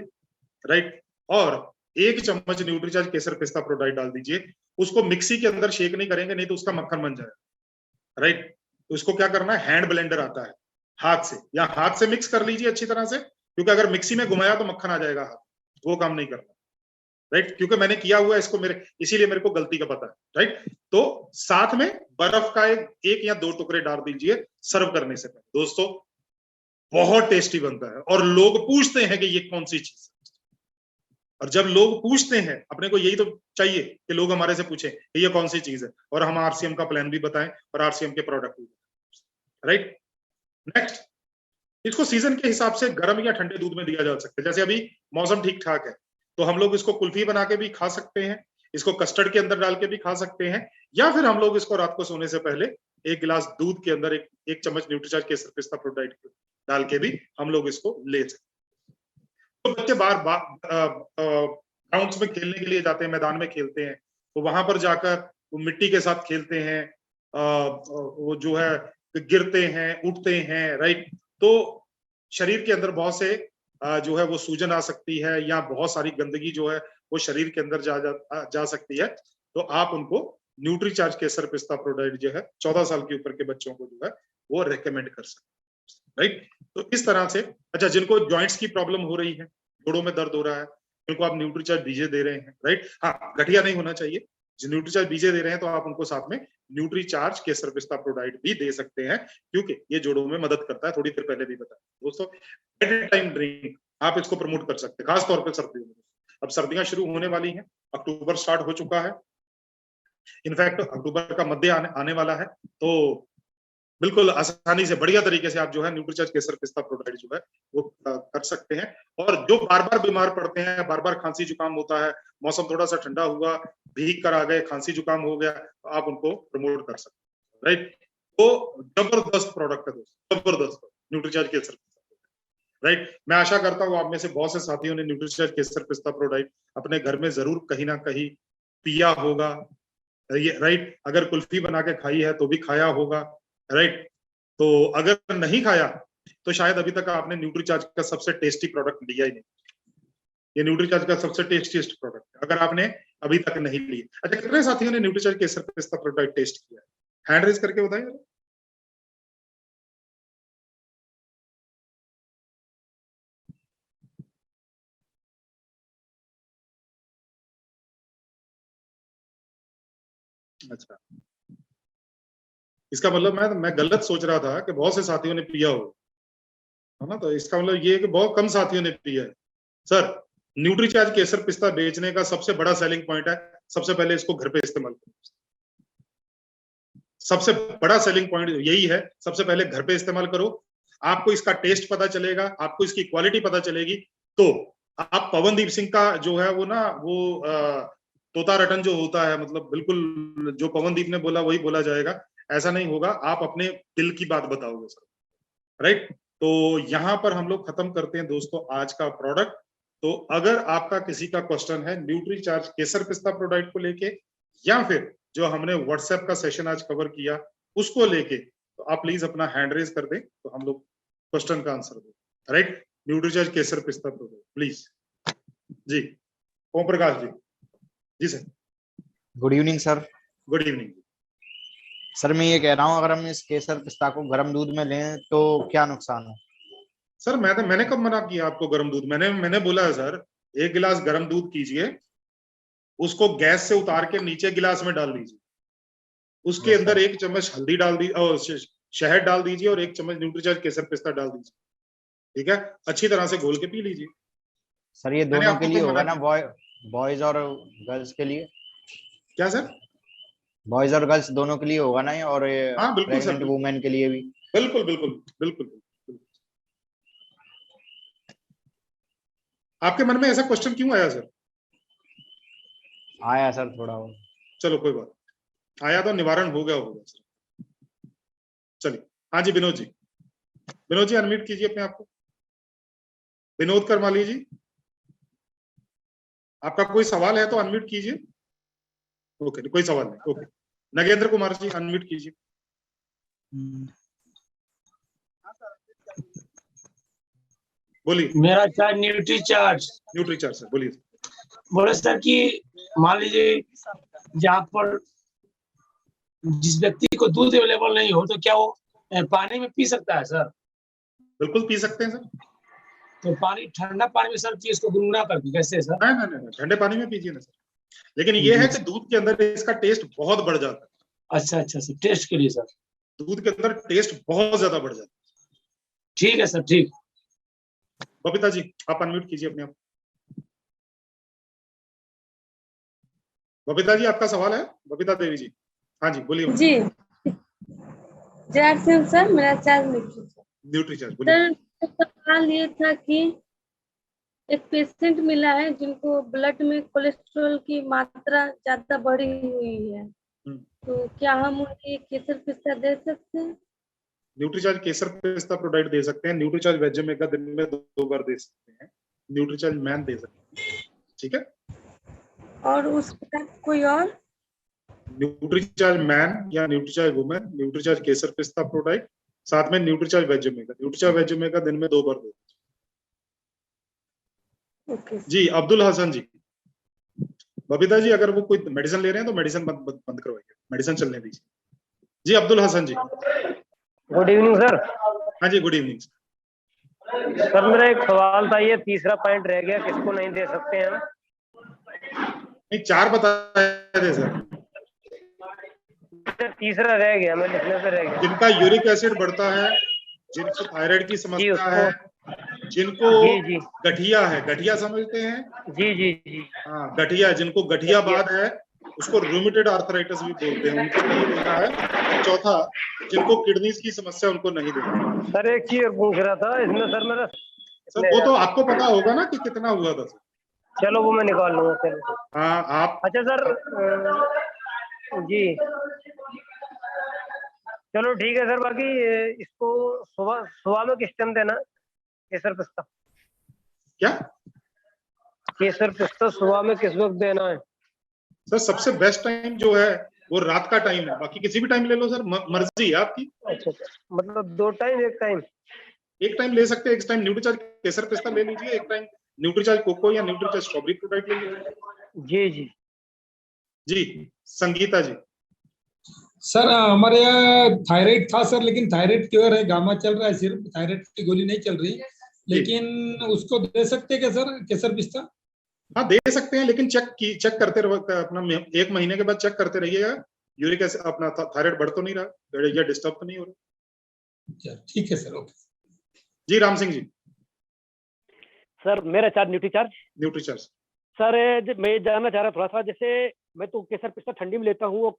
राइट, और 1 चम्मच न्यूट्रीचार्ज केसर पिस्ता प्रोडाइट डाल दीजिए। उसको मिक्सी के अंदर शेक नहीं करेंगे, नहीं तो उसका मक्खन बन जाएगा, राइट। तो इसको क्या करना है, हैंड ब्लेंडर आता है, हाथ से मिक्स कर लीजिए अच्छी तरह से, क्योंकि अगर मिक्सी में घुमाया तो मक्खन आ जाएगा, हाथ वो काम नहीं करना, राइट। क्योंकि मैंने किया हुआ इसको, इसीलिए मेरे को गलती का पता है, राइट। तो साथ में बर्फ का 1 या 2 टुकड़े डाल दीजिए सर्व करने से पहले। दोस्तों बहुत टेस्टी बनता है और लोग पूछते हैं कि ये कौन सी चीज है, और जब लोग पूछते हैं, अपने को यही तो चाहिए कि लोग हमारे से पूछें कि ये कौन सी चीज है, और हम आरसीएम का प्लान भी बताएं और आरसीएम के प्रोडक्ट भी, राइट। नेक्स्ट, इसको सीजन के हिसाब से गर्म या ठंडे दूध में दिया जा सकता है। जैसे अभी मौसम ठीक ठाक है तो हम लोग इसको कुल्फी बना के भी खा सकते हैं, इसको कस्टर्ड के अंदर डाल के भी खा सकते हैं, या फिर हम लोग इसको रात को सोने से पहले 1 गिलास दूध के अंदर 1 चम्मच न्यूट्रीचार्ज केसर पिस्ता प्रोडाइट डाल के भी हम लोग इसको ले सकते हैं। तो बच्चे बार ग्राउंड्स में खेलने के लिए जाते हैं, मैदान में खेलते हैं, तो वहां पर जाकर वो मिट्टी के साथ खेलते हैं, वो जो है गिरते हैं, उठते हैं, राइट। तो शरीर के अंदर बहुत से जो है वो सूजन आ सकती है, या बहुत सारी गंदगी जो है वो शरीर के अंदर जा सकती है। तो आप उनको न्यूट्रीचार्ज केसर पिस्ता प्रोडाइट जो है 14 साल के ऊपर के बच्चों को जो है वो रेकमेंड कर सकते हैं, राइट। तो इस तरह से, अच्छा, जिनको जॉइंट्स की प्रॉब्लम हो रही है, जोड़ों में दर्द हो रहा है, उनको आप न्यूट्रीचार्ज बीजे दे रहे हैं, राइट। हाँ, गठिया नहीं होना चाहिए। जो न्यूट्रीचार्ज बीजे दे रहे हैं तो आप उनको साथ में न्यूट्रीचार्ज केसर पिस्ता प्रोडाइट भी दे सकते हैं, क्योंकि ये जोड़ों में मदद करता है। थोड़ी देर पहले भी बताया दोस्तों, एट ए टाइम ड्रिंक आप इसको प्रमोट कर सकते हैं, खासतौर पर सर्दियों में। अब सर्दियां शुरू होने वाली हैं अक्टूबर स्टार्ट हो चुका है, इनफैक्ट अक्टूबर का मध्य आने वाला है, तो बिल्कुल आसानी से बढ़िया तरीके से आप जो है न्यूट्रीचार्ज केसर पिस्ता प्रोडक्ट जो है वो कर सकते हैं। और जो बार बार बीमार पड़ते हैं, बार बार खांसी जुकाम होता है, मौसम थोड़ा सा ठंडा हुआ, भीग कर आ गए, खांसी जुकाम हो गया, तो आप उनको प्रमोट कर सकते हैं, राइट। तो जबरदस्त प्रोडक्ट है दोस्तों, जबरदस्त न्यूट्रीचार्ज केसर पिस्ता, राइट। मैं आशा करता हूँ आप में से बहुत से साथियों ने न्यूट्रीचार्ज केसर पिस्ता प्रोडक्ट अपने घर में जरूर कहीं ना कहीं पिया होगा, राइट। अगर कुल्फी बना के खाई है तो भी खाया होगा, राइट। तो अगर नहीं खाया तो शायद अभी तक आपने न्यूट्रीचार्ज का सबसे टेस्टी प्रोडक्ट लिया ही नहीं। ये न्यूट्रीचार्ज का सबसे टेस्टीएस्ट प्रोडक्ट है, अगर आपने अभी तक नहीं लिया। अच्छा, कितने साथियों ने Nutricharge Kesar Pista product test किया है? हैंड रेज करके बताइए। अच्छा, इसका मतलब मैं गलत सोच रहा था कि बहुत से साथियों ने पिया हो, है ना। तो इसका मतलब ये है कि बहुत कम साथियों ने पिया है। सर, न्यूट्रीचार्ज केसर पिस्ता बेचने का सबसे बड़ा सेलिंग पॉइंट है, सबसे पहले इसको घर पे इस्तेमाल करो। सबसे बड़ा सेलिंग पॉइंट यही है, सबसे पहले घर पे इस्तेमाल करो, आपको इसका टेस्ट पता चलेगा, आपको इसकी क्वालिटी पता चलेगी। तो आप पवनदीप सिंह का जो है वो ना वो तोता रटन जो होता है, मतलब बिल्कुल जो पवनदीप ने बोला वही बोला जाएगा, ऐसा नहीं होगा। आप अपने दिल की बात बताओगे सर, राइट। तो यहाँ पर हम लोग खत्म करते हैं दोस्तों आज का प्रोडक्ट। तो अगर आपका किसी का क्वेश्चन है न्यूट्रीचार्ज केसर पिस्ता प्रोडक्ट को लेके, या फिर जो हमने व्हाट्सएप का सेशन आज कवर किया उसको लेके, तो आप प्लीज अपना हैंड रेज कर दें, तो हम लोग क्वेश्चन का आंसर दें, right. Nutricharge Kesar Pista product please. जी, ओम प्रकाश जी। जी sir. Good evening sir. Good evening. Sir मैं ये कह रहा हूँ, अगर हम इस केसर पिस्ता को गर्म दूध में लें तो क्या नुकसान है? सर मैंने कब मना किया आपको गर्म दूध? मैंने बोला है सर, 1 गिलास गर्म दूध कीजिए, उसको गैस से उतार के नीचे गिलास में डाल दीजिए, उसके अंदर 1 चम्मच हल्दी डाल दी और शहद डाल दीजिए, और 1 चम्मच न्यूट्रीचार्ज केसर पिस्ता डाल दीजिए, ठीक है। अच्छी तरह से घोल के पी लीजिए। सर ये दोनों के लिए होगा ना, बॉयज और गर्ल्स के लिए? क्या सर? बॉयज और गर्ल्स दोनों के लिए होगा ना, और हाँ बिल्कुल सर, प्रेग्नेंट वुमेन के लिए भी? बिल्कुल बिल्कुल बिल्कुल बिल्कुल। आपके मन में ऐसा क्वेश्चन क्यों आया सर? आया सर थोड़ा वो। चलो कोई बात, आया तो निवारण हो गया होगा सर। चलिए, हाँ जी विनोद जी। विनोद जी अनम्यूट कीजिए अपने आप को। विनोद करमाली जी, आपका कोई सवाल है तो अनम्यूट कीजिए। ओके, कोई सवाल नहीं। ओके, नगेंद्र कुमार जी अनम्यूट कीजिए। बोलिए। मेरा चार्ज न्यूट्रीचार्ज सर बोलिए। बोले सर कि मान लीजिए जहाँ पर जिस व्यक्ति को दूध अवेलेबल नहीं हो तो क्या वो पानी में पी सकता है सर? बिल्कुल पी सकते हैं सर। तो पानी, ठंडा पानी में सर इसको गुनगुना करके कैसे सर? नहीं, ठंडे पानी में पीजिए ना सर। लेकिन ये है कि दूध के अंदर इसका टेस्ट बहुत बढ़ जाता है। अच्छा सर, टेस्ट के लिए सर? दूध के अंदर टेस्ट बहुत ज्यादा बढ़ जाता है। ठीक है सर, ठीक। बबीता जी आप अनम्यूट कीजिए अपने आप। बबीता जी आपका सवाल है? बबीता देवी जी, हाँ जी बोलिए। जी सर, मेरा चार्ज न्यूट्रीचार्ज बोलिए। सर सवाल ये था कि एक पेशेंट मिला है जिनको ब्लड में कोलेस्ट्रॉल की मात्रा ज्यादा बढ़ी हुई है, तो क्या हम उन्हें केसर पिस्ता दे सकते हैं? न्यूट्रीचार्ज केसर पिस्ता प्रोडक्ट दे सकते हैं, न्यूट्रीचार्ज वेज मेगा दिन में 2 बार दे सकते हैं, न्यूट्रीचार्ज मैन दे सकते हैं, ठीक है। और उसका कोई और? न्यूट्रीचार्ज मैन या Nutricharge women, Nutricharge Kesar Pista product, साथ में Nutricharge veg mega. Nutricharge veg mega दिन में 2 बार दे। ओके जी अब्दुल हसन जी। बबीता जी अगर वो कोई मेडिसिन ले रहे हैं तो मेडिसिन बंद करवाइए, मेडिसिन चलने दीजिए। जी Abdul Hasan ji. Good evening sir. हाँ जी गुड इवनिंग सर। मेरा एक सवाल था, ये तीसरा पॉइंट रह गया, किसको नहीं दे सकते हैं? नहीं 4 बताए थे सर। तीसरा रह गया, मैं लिखने पे रह गया। जिनका यूरिक एसिड बढ़ता है, जिनको थायराइड की समस्या है, जिनको जी जी गठिया है, गठिया समझते हैं? जी जी जी। हाँ, गठिया, जिनको गठिया बाद है उसको रूमेटेड आर्थराइटिस भी बोलते हैं, उनको नहीं देना है। चौथा, जिनको किडनीज की समस्या उनको नहीं देना है। सर एक चीज और पूछ रहा था इसमें, सर मेरा सर वो तो आपको पता होगा ना कि कितना हुआ था सर। चलो वो मैं निकाल लूंगा, चलो। हाँ आप, अच्छा सर, जी चलो ठीक है सर। बाकी इसको सुबह सुबह में किस टाइम देना, केसर पिस्ता? क्या केसर पिस्ता सुबह में किस वक्त देना है? सर, सबसे बेस्ट टाइम जो है वो रात का टाइम है, बाकी किसी भी टाइम ले लो सर, मर्जी है आपकी। अच्छा अच्छा, मतलब 2 टाइम, 1 टाइम? एक टाइम ले सकते हैं, एक टाइम न्यूट्रीचार्ज केसर पिस्ता ले लीजिए, एक टाइम न्यूट्रीचार्ज कोको या न्यूट्रीचार्ज स्ट्रॉबेरी प्रोडक्ट ले लीजिए। जी जी जी संगीता जी। सर हमारे यहाँ थायराइड था सर, लेकिन थायराइड क्योर है, गामा चल रहा है, सिर्फ थायराइड की गोली नहीं चल रही, लेकिन उसको दे सकते हैं क्या सर केसर पिस्ता? हाँ दे सकते हैं, लेकिन चेक करते रहो अपना, 1 महीने के बाद चेक करते रहिएगा, यूरिक एसिड अपना थायराइड बढ़ तो नहीं रहा या डिस्टर्ब तो नहीं हो रहा। ठीक है सर, ओके। जी राम सिंह जी। सर मेरा चार्ज न्यूट्रीचार्ज। सर मैं जानना चाह रहा थोड़ा सा, जैसे मैं तो केसर पिस्ता ठंडी में लेता हूँ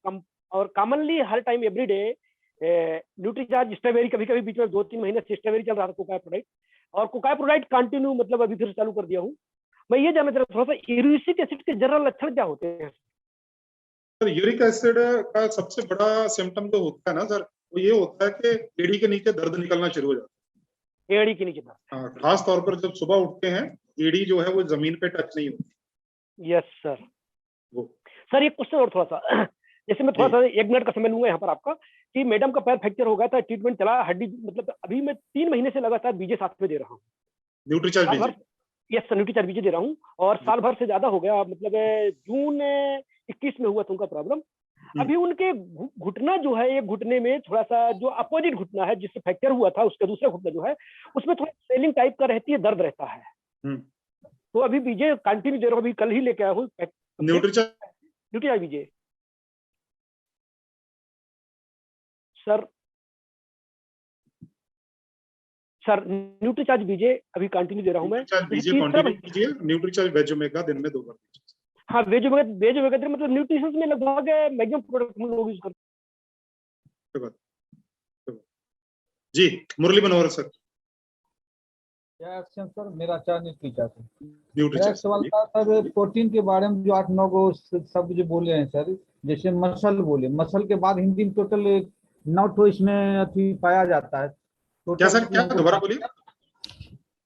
और कॉमनली हर time every day Nutricharge strawberry, कभी कभी बीच में 2-3 महीने से स्ट्रॉबेरी चल रहा था, कोकाई प्रोडक्ट, और कोकाई प्रोडक्ट कंटिन्यू मतलब अभी फिर चालू कर दिया हूँ। मैं ये जानना चाह रहा थोड़ा सा, यूरिक एसिड के जनरल लक्षण क्या होते हैं? सर यूरिक एसिड का सबसे बड़ा सिम्टम जो होता है ना सर, वो ये होता है कि एड़ी के नीचे दर्द निकलना शुरू हो जाता एड़ी के नीचे दर्द? है। हाँ, खास तौर पर जब सुबह उठते हैं, एड़ी जो है वो जमीन पे टच नहीं होती। Yes sir. वो सर एक क्वेश्चन और थोड़ा सा, जैसे मैं थोड़ा सा 1 मिनट का समय लूंगा यहाँ पर आपका, कि मैडम का पैर फ्रैक्चर हो गया था, ट्रीटमेंट चला, हड्डी मतलब अभी मैं 3 महीने से लगातार बीजे साथ में दे रहा हूँ, न्यूट्रीचार्ज साल भर। बीजे। यस सर, न्यूट्रीचार्ज बीजे दे रहा हूँ, और साल भर से ज्यादा हो गया, मतलब जून 21 में हुआ था उनका प्रॉब्लम। अभी उनके घुटना जो है, एक घुटने में थोड़ा सा जो अपोजिट घुटना है जिससे फ्रैक्चर हुआ था, उसका दूसरा घुटना जो है उसमें थोड़ा स्वेलिंग टाइप का रहती है, दर्द रहता है। तो अभी बीजे कंटिन्यू दे रहा हूँ, अभी कल ही लेके आया हूँ न्यूट्रीचार्ज बीजे। सर न्यूट्रीचार्ज बीजे अभी कंटिन्यू दे रहा हूँ मैं। न्यूट्रीचार्ज वेज ओमेगा दिन में 2 बार। हाँ वेज ओमेगा मतलब न्यूट्रिशन में लगभग मैक्सिमम प्रोडक्ट हम लोग यूज करते हैं। जी मुरली मनोहर सर। सर मेरा न्यूट्रीचार्ज है। न्यूट्रीचार्ज सवाल था सर, प्रोटीन के बारे में जो 8-9 गो शब्द जो बोले हैं सर, जैसे मसल बोले, मसल के बाद हिंदी में टोटल 9 ठो इसमें अति पाया जाता है। क्या सर, क्या दोबारा बोलिए?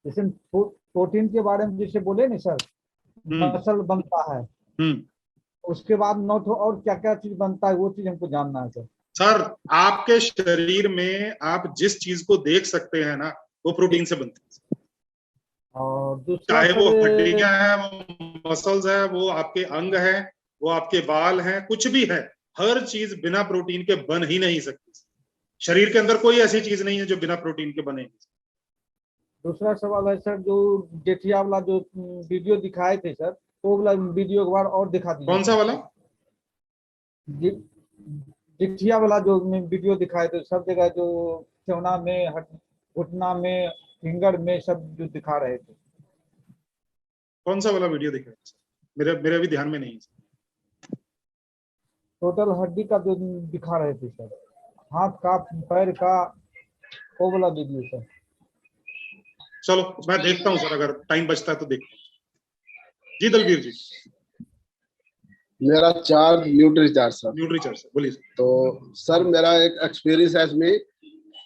जैसे प्रोटीन के बारे में जैसे बोले ना सर, मसल बनता है, उसके बाद 9 ठो और क्या क्या चीज बनता है, वो चीज हमको जानना है सर। सर आपके शरीर में आप जिस चीज को देख सकते हैं ना, वो प्रोटीन से बनती है। और चाहे वो हड्डियां हैं, वो मसल्स है, वो आपके अंग है, वो आपके बाल हैं, कुछ भी है, हर चीज बिना प्रोटीन के बन ही नहीं सकती। शरीर के अंदर कोई ऐसी चीज नहीं है जो बिना प्रोटीन के बने। दूसरा सवाल है सर, जो जेठिया वाला जो वीडियो दिखाए थे सर, वो वाला वीडियो एक बार और दिखा दीजिए। कौन सा वाला? जेठिया वाला जो वीडियो दिखाए थे, सब जगह जो चौना में, घुटना में, फिंगर में, सब जो दिखा रहे थे। कौन सा वाला वीडियो दिखा? मेरे अभी ध्यान में नहीं है। टोटल हड्डी का जो दिखा रहे थे सर, हाथ का, पैर का, वो वाला वीडियो सर। चलो मैं देखता हूँ सर, अगर टाइम बचता है तो देखता हूँ। जी दलवीर जी। मेरा चार्ज न्यूट्रीचार्ज सर। न्यूट्रीचार्ज बोलिए। तो सर मेरा एक एक्सपीरियंस है इसमें,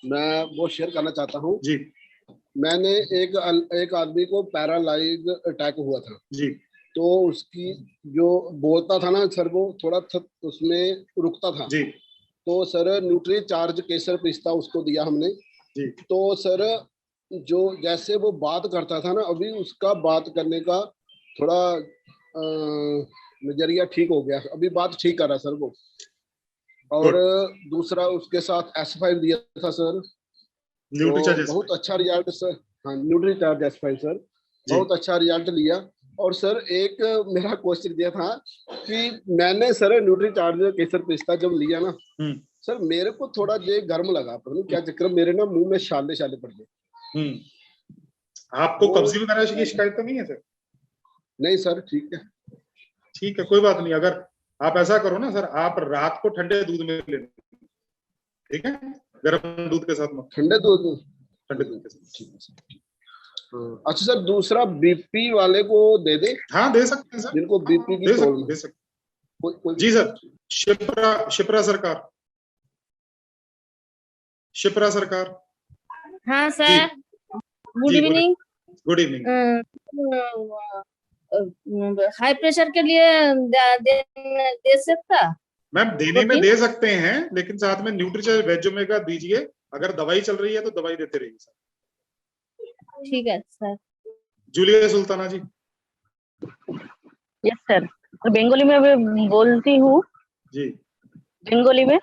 मैं वो शेयर करना चाहता हूँ जी। मैंने एक आदमी को पैरालाइज अटैक हुआ था जी, तो उसकी जो बोलता था ना सर, वो थोड़ा उसमें रुकता था जी। तो सर न्यूट्रीचार्ज केसर पिस्ता उसको दिया हमने जी। तो सर जो जैसे वो बात करता था ना, अभी उसका बात करने का थोड़ा नजरिया ठीक हो गया, अभी बात ठीक कर रहा सर वो। और दूसरा उसके साथ S5 दिया था सर, तो बहुत अच्छा रिजल्ट सर। हाँ न्यूट्रीचार्ज S5 सर, बहुत अच्छा रिजल्ट लिया। और सर एक मेरा क्वेश्चन दिया था कि मैंने सर न्यूट्रीचार्ज केसर पिस्ता जब लिया ना सर, मेरे को थोड़ा जे गर्म लगा, पता नहीं क्या चक्कर, मेरे ना मुंह में छाले पड़ गए। आपको कब्जी वगैरह की शिकायत तो नहीं है सर? नहीं सर, ठीक है। ठीक है, कोई बात नहीं। अगर आप ऐसा करो ना सर, आप रात को ठंडे दूध में लेना, ठीक है, गर्म दूध के साथ मत, ठंडे दूध, ठंडे दूध के साथ। ठीक है सर। अच्छा सर, दूसरा बीपी वाले को दे दे? हाँ दे सकते हैं सर, जिनको बीपी की दे प्रॉब्लम, दे सकते। कोई जी सर, शिप्रा सरकार, शिप्रा सरकार। हाँ sir, good evening. Good evening. High pressure के लिए दे सकता? मैम देने में दे सकते हैं, लेकिन साथ में न्यूट्रीचार्ज वेज ओमेगा दीजिए। अगर दवाई चल रही है तो दवाई देते रहिए सर। ठीक है सर। जूलिया सुल्ताना जी। यस सर, बेंगली में मैं बोलती हूँ जी। বেঙ্গলি में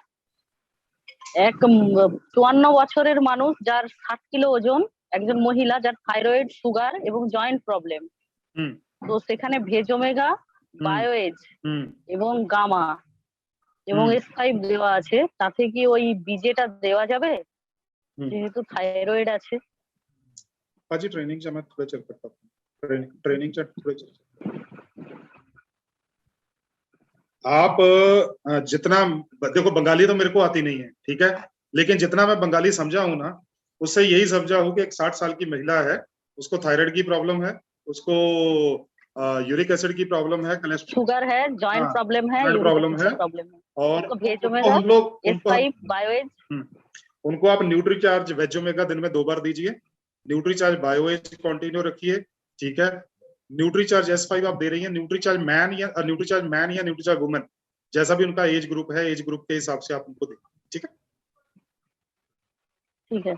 এক 54 বছরের মানুষ, যার 60 কিলো ওজন, একজন মহিলা যার থাইরয়েড, সুগার এবং জয়েন্ট প্রবলেম। তো সেখানে ভেজ ওমেগা, বায়োএজ এবং গামা এবং S5 দেওয়া আছে, তাতে কি ওই বিজেটা দেওয়া যাবে যেহেতু থাইরয়েড আছে? पाजी ट्रेनिंग से मैं थोड़ा चल करता हूँ, ट्रेनिंग से थोड़ा चल। आप जितना देखो, बंगाली तो मेरे को आती नहीं है, ठीक है, लेकिन जितना मैं बंगाली समझा हूं ना, उससे यही समझा हूं कि एक 60 साल की महिला है, उसको थायराइड की प्रॉब्लम है, उसको यूरिक एसिड की प्रॉब्लम है, कोलेस्ट्रॉल, शुगर है, जॉइंट प्रॉब्लम है, प्रॉब्लम है, और उनको आप न्यूट्रीचार्ज वेज ओमेगा दिन में 2 बार दीजिए, न्यूट्रीचार्ज बायोएज कंटिन्यू रखिए, ठीक है। न्यूट्रीचार्ज S5 आप दे रही हैं, न्यूट्रीचार्ज मैन या न्यूट्रीचार्ज वुमेन, जैसा भी उनका एज ग्रुप है, एज ग्रुप के हिसाब से आप उनको दें, ठीक है। ठीक है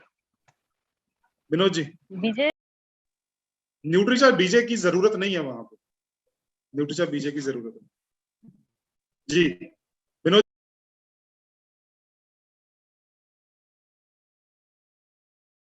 विनोद जी। बीजे, न्यूट्रीचार्ज बीजे की जरूरत नहीं है वहां पे, न्यूट्रीचार्ज बीजे की जरूरत है जी।